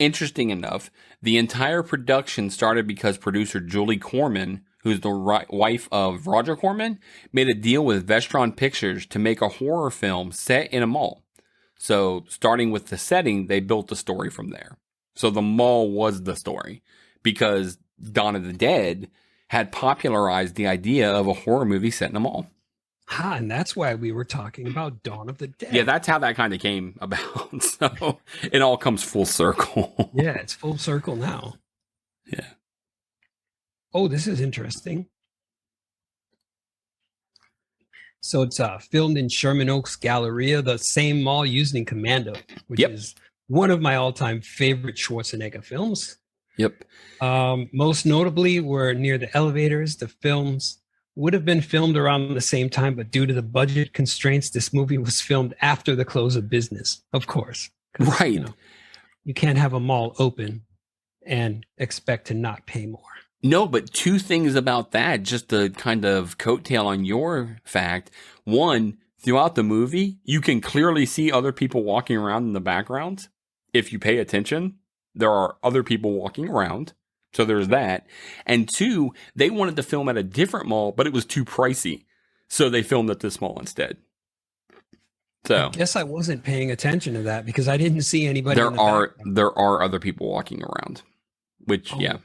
interesting enough, the entire production started because producer Julie Corman, who's the wife of Roger Corman, made a deal with Vestron Pictures to make a horror film set in a mall. So, starting with the setting, they built the story from there. So, the mall was the story because Dawn of the Dead had popularized the idea of a horror movie set in a mall. And that's why we were talking about Dawn of the Dead. Yeah, that's how that kind of came about. So it all comes full circle. Yeah, it's full circle now. Yeah. Oh, this is interesting. So it's filmed in Sherman Oaks Galleria, the same mall used in Commando, which is one of my all-time favorite Schwarzenegger films. Yep. Most notably were near the elevators. The films would have been filmed around the same time, but due to the budget constraints, this movie was filmed after the close of business, of course. Right. You can't have a mall open and expect to not pay more. No, but two things about that, just to kind of coattail on your fact. One, throughout the movie, you can clearly see other people walking around in the background. If you pay attention, there are other people walking around. So there's that. And two, they wanted to film at a different mall, but it was too pricey. So they filmed at this mall instead. So I guess I wasn't paying attention to that because I didn't see anybody. There are other people walking around, which, Wow.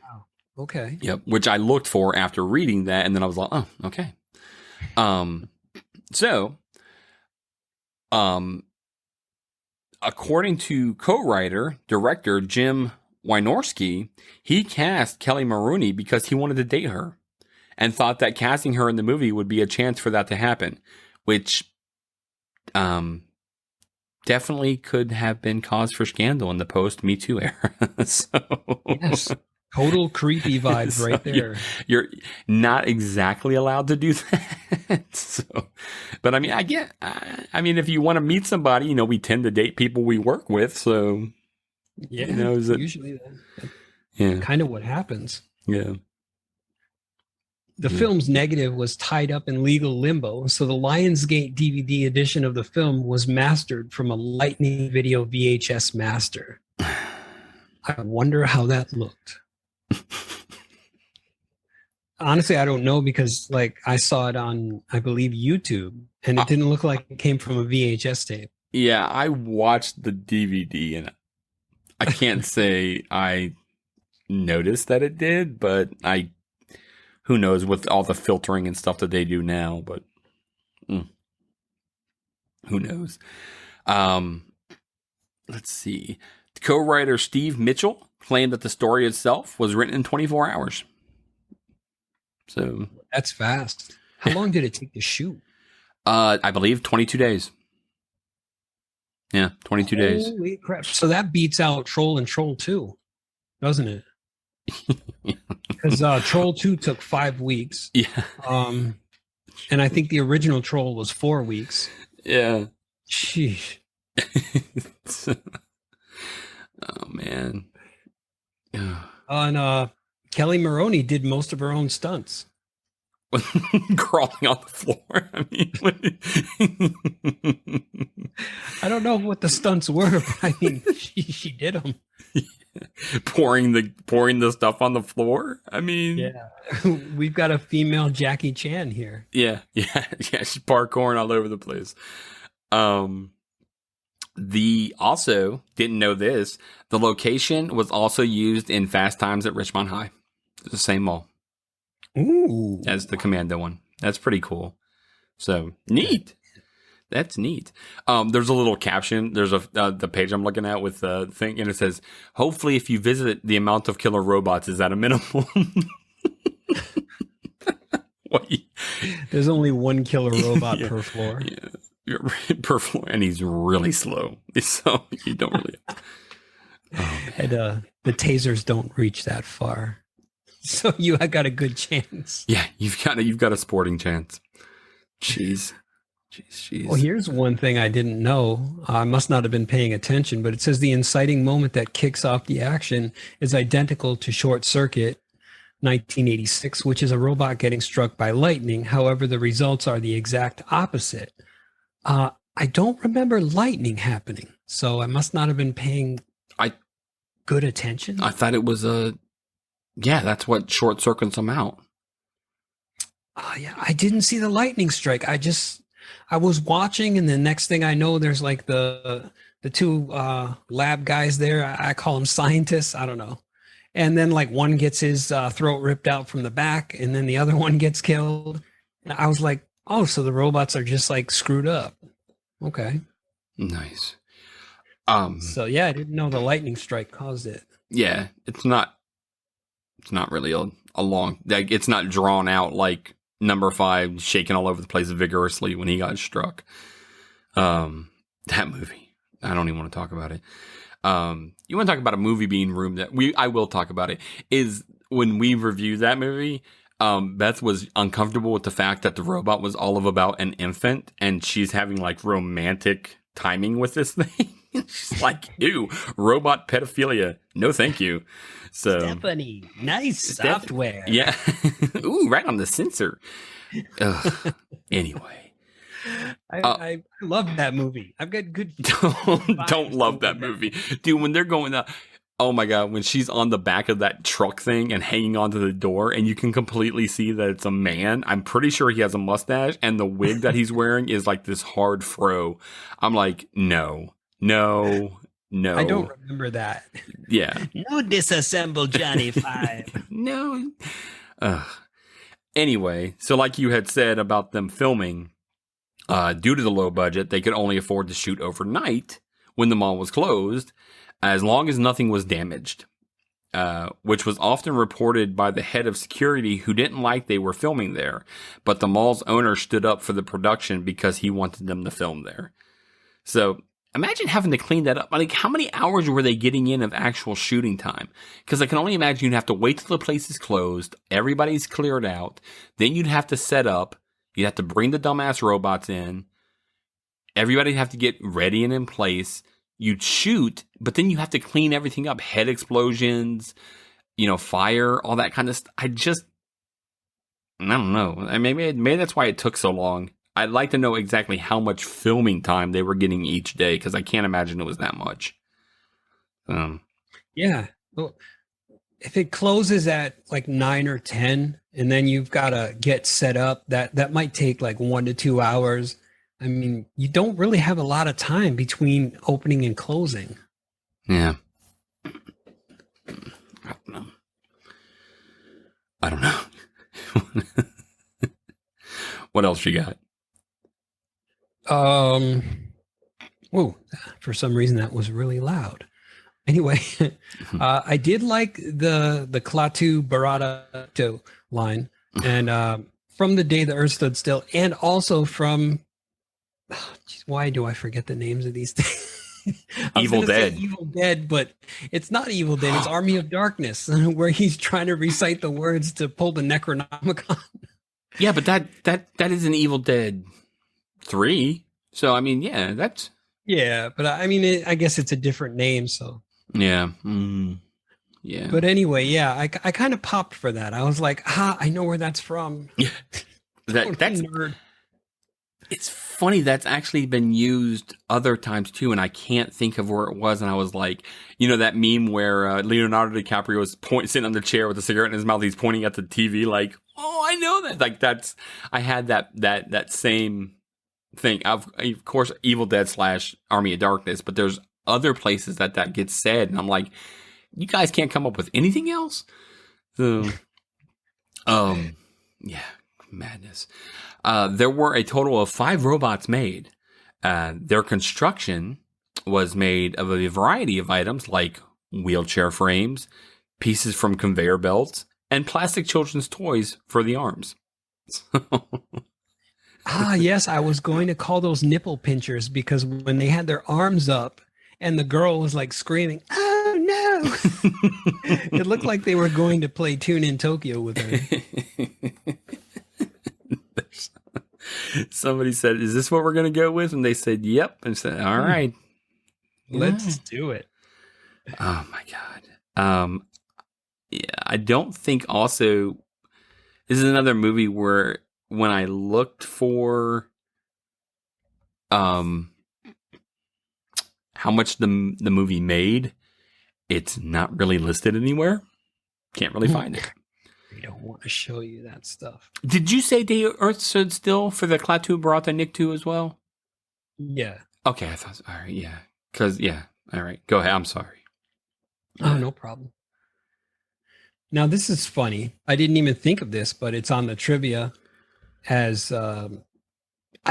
Okay. Yep. Which I looked for after reading that. And then I was like, oh, okay. So, according to co-writer, director Jim Wynorski, he cast Kelly Maroney because he wanted to date her and thought that casting her in the movie would be a chance for that to happen, which definitely could have been cause for scandal in the post-Me Too era. Yes. Total creepy vibes right there. You're not exactly allowed to do that. But I mean, I mean, if you want to meet somebody, we tend to date people we work with. So, yeah, usually kind of what happens. Yeah. The film's negative was tied up in legal limbo. So the Lionsgate DVD edition of the film was mastered from a Lightning Video VHS master. I wonder how that looked. honestly, I don't know because like I saw it on, I believe, YouTube, and it didn't look like it came from a VHS tape. Yeah, I watched the DVD and I can't say I noticed that it did, but who knows with all the filtering and stuff that they do now, but who knows? Let's see. Co-writer Steve Mitchell claimed that the story itself was written in 24 hours. So That's fast. How long did it take to shoot? I believe 22 days. Yeah, 22 days. Holy crap. So that beats out Troll and Troll 2, doesn't it? Because Troll 2 took 5 weeks. Yeah. And I think the original Troll was 4 weeks. Yeah. Sheesh. Oh, man. And Kelly Maroney did most of her own stunts. Crawling on the floor. I mean, I don't know what the stunts were, but I mean, she did them. pouring the stuff on the floor. I mean, Yeah, we've got a female Jackie Chan here. Yeah. She's parkouring all over the place. Also didn't know this. The location was also used in Fast Times at Richmond High. It's the same mall. Ooh, As the Commando one. That's pretty cool. So neat. That's neat. There's a little caption. There's the page I'm looking at with the thing, and it says, "Hopefully, if you visit, the amount of killer robots is at a minimum." There's only one killer robot per floor. Yeah, per floor, and he's really slow, so you don't really. And the tasers don't reach that far, so I got a good chance. Yeah, you've got a sporting chance. Jeez. Well, here's one thing I didn't know. I must not have been paying attention, but it says the inciting moment that kicks off the action is identical to Short Circuit 1986, which is a robot getting struck by lightning. However, the results are the exact opposite. I don't remember lightning happening, so I must not have been paying good attention. I thought it was that's what short circuits them out. Yeah, I didn't see the lightning strike. I was watching, and the next thing I know, there's like the two lab guys there. I call them scientists. I don't know. And then like one gets his throat ripped out from the back, and then the other one gets killed. And I was like, oh, so the robots are just like screwed up. Okay. Nice. So yeah, I didn't know the lightning strike caused it. Yeah, it's not really a long, like, it's not drawn out like number 5 shaking all over the place vigorously when he got struck. That movie, I don't even want to talk about it. You want to talk about a movie being ruined? I will talk about it. Is when we reviewed that movie, Beth was uncomfortable with the fact that the robot was all of about an infant, and she's having like romantic timing with this thing. She's like, ew, robot pedophilia. No, thank you. So Stephanie, nice software. Yeah. Ooh, right on the sensor. Anyway. I love that movie. I've got good. Don't love that movie. Dude, when they're going out, oh my God, when she's on the back of that truck thing and hanging onto the door, and you can completely see that it's a man. I'm pretty sure he has a mustache, and the wig that he's wearing is like this hard fro. I'm like, no. I don't remember that. Yeah. No disassemble Johnny 5. No. Anyway, so like you had said about them filming, due to the low budget, they could only afford to shoot overnight when the mall was closed, as long as nothing was damaged, which was often reported by the head of security who didn't like they were filming there. But the mall's owner stood up for the production because he wanted them to film there. So imagine having to clean that up. Like, how many hours were they getting in of actual shooting time? Because I can only imagine you'd have to wait till the place is closed, everybody's cleared out, then you'd have to set up, you'd have to bring the dumbass robots in, everybody'd have to get ready and in place, you'd shoot, but then you have to clean everything up, head explosions, fire, all that kind of stuff. I don't know. Maybe that's why it took so long. I'd like to know exactly how much filming time they were getting each day, because I can't imagine it was that much. Yeah. Well, if it closes at like 9 or 10, and then you've got to get set up, that might take like 1 to 2 hours. I mean, you don't really have a lot of time between opening and closing. Yeah. I don't know. What else you got? Whoa, for some reason that was really loud. Anyway, I did like the Klaatu Barada line, and from the day the Earth stood still, and also from why do I forget the names of these things? Evil Dead. Evil Dead, but it's not Evil Dead. It's Army of Darkness, where he's trying to recite the words to pull the Necronomicon. Yeah, but that is an Evil Dead 3. So I mean, yeah, that's Yeah, but I mean, I guess it's a different name, so. yeah, yeah. But anyway, yeah, I kind of popped for that. I was like, I know where that's from. Yeah, that's nerd. It's funny that's actually been used other times too, and I can't think of where it was. And I was like, you know, that meme where Leonardo DiCaprio was sitting on the chair with a cigarette in his mouth. He's pointing at the TV, like, oh, I know that. Like I had that same thing. Of course, Evil Dead / Army of Darkness, but there's other places that gets said, and I'm like, you guys can't come up with anything else. So, yeah, madness. There were a total of 5 robots made. Their construction was made of a variety of items like wheelchair frames, pieces from conveyor belts, and plastic children's toys for the arms. Yes, I was going to call those nipple pinchers, because when they had their arms up and the girl was like screaming, "Oh no!" It looked like they were going to play Tune in Tokyo with her. Somebody said, "Is this what we're going to go with?" And they said, "Yep." And said, "All right, Let's do it." Oh my god. Yeah, I don't think also this is another movie where when I looked for how much the movie made, it's not really listed anywhere. Can't really find it. They don't want to show you that stuff. Did you say Day Earth Stood Still for the Klaatu Barada Nikto as well? Yeah. Okay, I thought, all right, yeah. Because, yeah, all right. Go ahead. I'm sorry. Oh, no problem. Now, this is funny. I didn't even think of this, but it's on the trivia as, I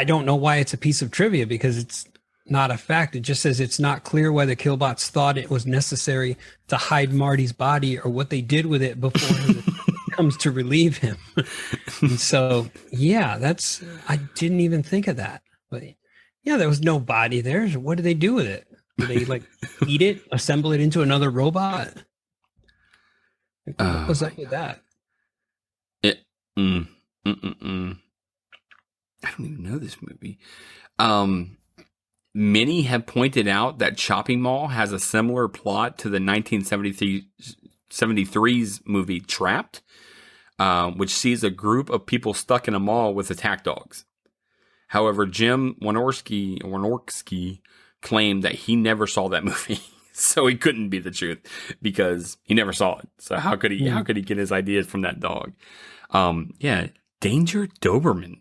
don't know why it's a piece of trivia, because it's not a fact. It just says it's not clear whether Killbots thought it was necessary to hide Marty's body or what they did with it before he comes to relieve him. And so, yeah, I didn't even think of that. But yeah, there was no body there. So what did they do with it? Did they like eat it, assemble it into another robot? What was up with that? I don't even know this movie. Many have pointed out that Chopping Mall has a similar plot to the 1973's movie Trapped, which sees a group of people stuck in a mall with attack dogs. However, Jim Wynorski claimed that he never saw that movie, so it couldn't be the truth because he never saw it. So how could he get his ideas from that dog? Yeah, Danger Doberman.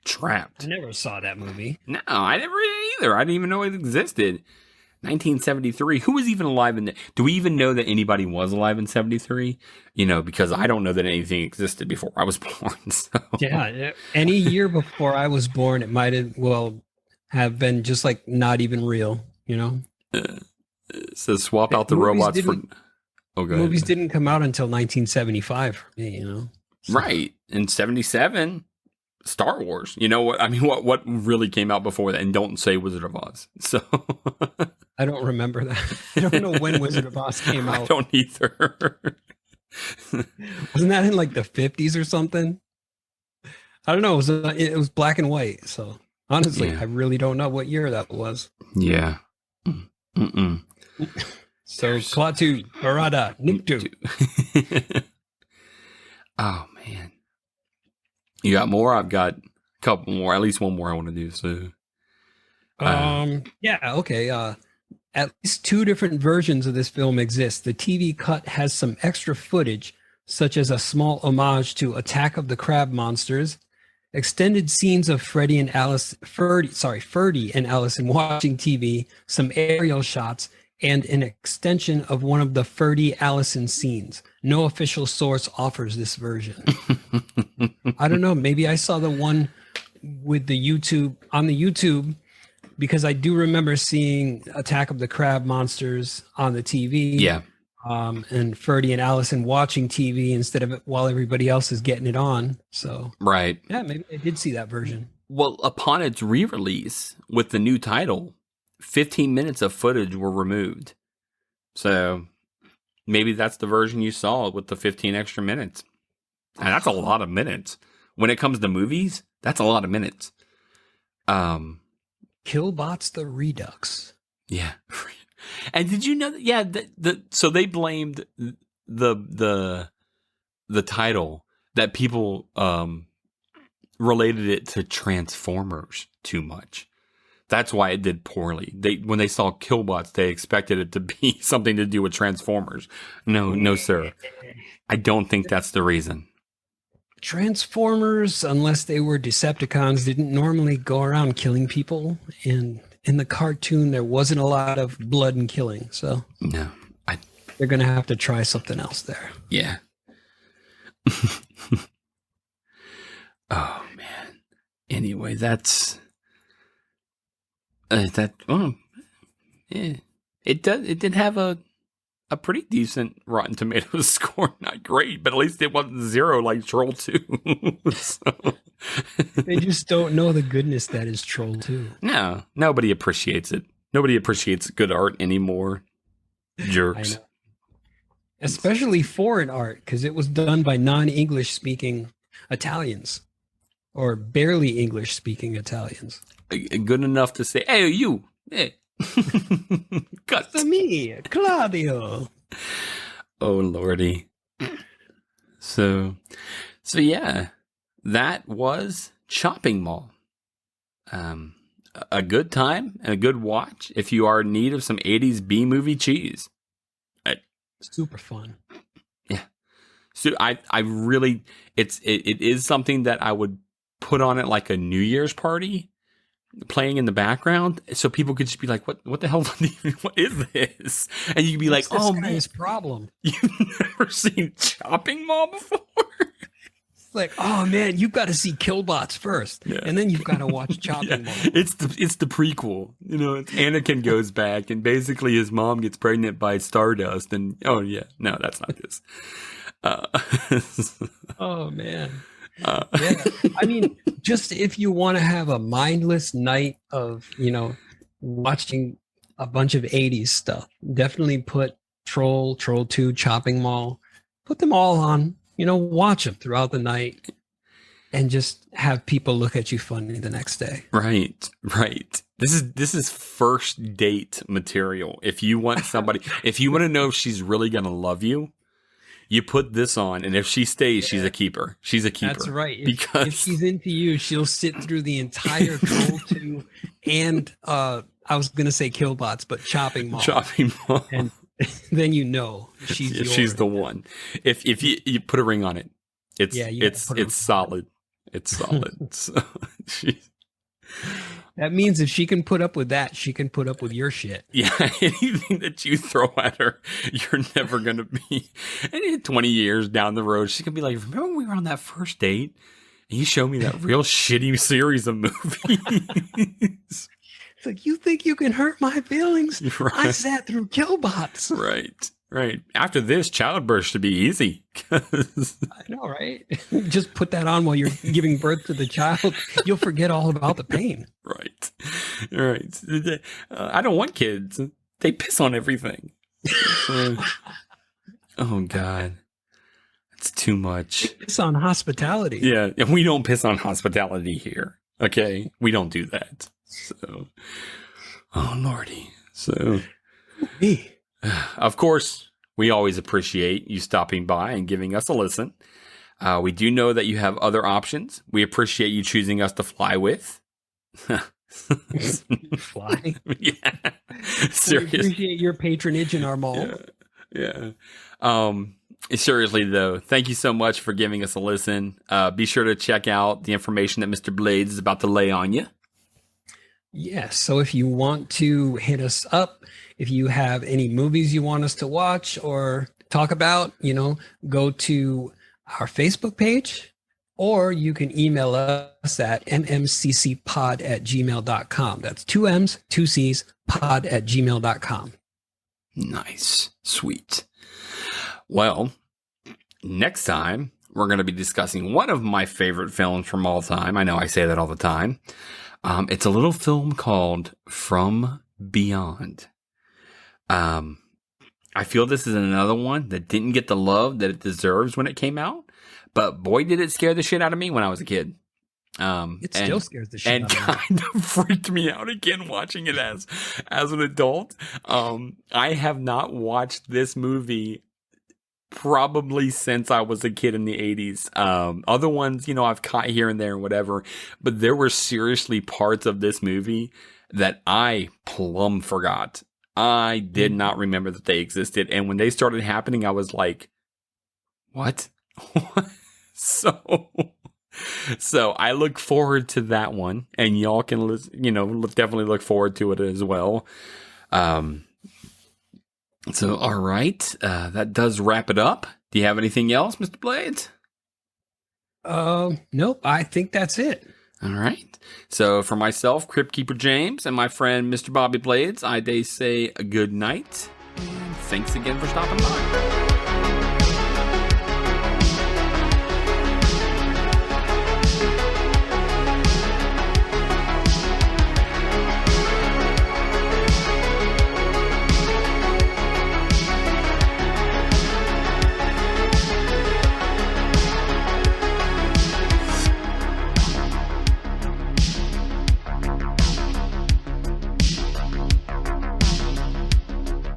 Trapped. I never saw that movie. No, I never either. I didn't even know it existed. 1973. Who was even alive in that? Do we even know that anybody was alive in 73? You know, because I don't know that anything existed before I was born. So. Yeah, any year before I was born, it might have been just like not even real, you know? So swap out the robots for... Oh, go ahead. Movies didn't come out until 1975 for me, you know? So. Right. In 77... Star Wars. You know what? I mean, what really came out before that? And don't say Wizard of Oz. So I don't remember that. I don't know when Wizard of Oz came out. I don't either. Wasn't that in like the 50s or something? I don't know. It was black and white. So honestly, yeah. I really don't know what year that was. Yeah. So Klaatu Barada Nikto. Oh man. You got more? I've got a couple more, at least one more I want to do. So, yeah, okay. At least 2 different versions of this film exist. The TV cut has some extra footage, such as a small homage to Attack of the Crab Monsters, extended scenes of Ferdy and Allison watching TV, some aerial shots, and an extension of one of the Ferdy Allison scenes. No official source offers this version. I don't know. Maybe I saw the one with the YouTube because I do remember seeing Attack of the Crab Monsters on the TV. Yeah. And Ferdy and Allison watching TV instead of it while everybody else is getting it on. So, Right. yeah, maybe I did see that version. Well, upon its re-release with the new title, 15 minutes of footage were removed. So maybe that's the version you saw with the 15 extra minutes. And that's a lot of minutes. When it comes to movies, that's a lot of minutes. Killbots the Redux. Yeah. And did you know that? Yeah. So they blamed the title that people related it to Transformers too much. That's why it did poorly. When they saw Killbots, they expected it to be something to do with Transformers. No, sir. I don't think that's the reason. Transformers, unless they were Decepticons, didn't normally go around killing people. And in the cartoon, there wasn't a lot of blood and killing. So no, they're going to have to try something else there. Yeah. Oh, man. Anyway, that's... yeah. It did have a pretty decent Rotten Tomatoes score. Not great, but at least it wasn't 0 like Troll 2. So. They just don't know the goodness that is Troll 2. No, nobody appreciates it. Nobody appreciates good art anymore. Jerks. I know. Especially foreign art, because it was done by non-English speaking Italians or barely English speaking Italians. Good enough to say, hey, you. Hey. Cut. It's me, Claudio. Oh, Lordy. So yeah, that was Chopping Mall. A good time and a good watch if you are in need of some 80s B-movie cheese. Super fun. Yeah. So I really, it is something that I would put on at like a New Year's party, playing in the background, so people could just be like, "What the hell? What is this?" And you could be like, "Oh man, this problem. You've never seen Chopping Mall before." It's like, "Oh man, you've got to see Killbots first, Yeah. and then you've got to watch Chopping Mall." It's the prequel. You know, Anakin goes back, and basically his mom gets pregnant by Stardust, and oh yeah, no, that's not this. Oh man. Yeah, I mean, just if you want to have a mindless night of, watching a bunch of 80s stuff, definitely put Troll 2, Chopping Mall, put them all on, watch them throughout the night and just have people look at you funny the next day. Right. This is first date material. If you want somebody, if you want to know if she's really going to love you, you put this on, and if she stays, she's a keeper. She's a keeper. That's right. If she's into you, she'll sit through the entire Troll 2 and I was going to say Killbots, but Chopping Mall. Chopping Mall. And then she's the one. If you put a ring on it, it's solid. It's solid. So That means if she can put up with that, she can put up with your shit. Yeah, anything that you throw at her, you're never going to be. And in 20 years down the road, she can be like, remember when we were on that first date? And you showed me that real shitty series of movies. It's like, you think you can hurt my feelings? Right. I sat through Killbots. Right. After this, childbirth should be easy. I know, right? Just put that on while you're giving birth to the child. You'll forget all about the pain. Right. I don't want kids. They piss on everything. Oh, God. It's too much. They piss on hospitality. Yeah, and we don't piss on hospitality here. Okay? We don't do that. So, oh, Lordy. So, me. Of course, we always appreciate you stopping by and giving us a listen. We do know that you have other options. We appreciate you choosing us to fly with. Fly. Yeah. We Serious. appreciate your patronage in our mall. Yeah. Seriously though, thank you so much for giving us a listen. Be sure to check out the information that Mr. Blades is about to lay on you. Yes. So if you want to hit us up, if you have any movies you want us to watch or talk about, go to our Facebook page, or you can email us at mmccpod@gmail.com. That's 2 M's, 2 C's, pod@gmail.com. Nice. Sweet. Well, next time we're going to be discussing one of my favorite films from all time. I know I say that all the time. It's a little film called From Beyond. I feel this is another one that didn't get the love that it deserves when it came out, but boy, did it scare the shit out of me when I was a kid. It still scares the shit and out of me. kind of freaked me out again watching it as an adult. I have not watched this movie probably since I was a kid in the 80s. Other ones, I've caught here and there and whatever, but there were seriously parts of this movie that I plumb forgot. I did not remember that they existed. And when they started happening, I was like, what? So I look forward to that one, and y'all can, definitely look forward to it as well. So, all right, that does wrap it up. Do you have anything else, Mr. Blades? Nope. I think that's it. All right. So, for myself, Kryptkeeper James, and my friend, Mr. Bobby Blades, I say good night, and thanks again for stopping by.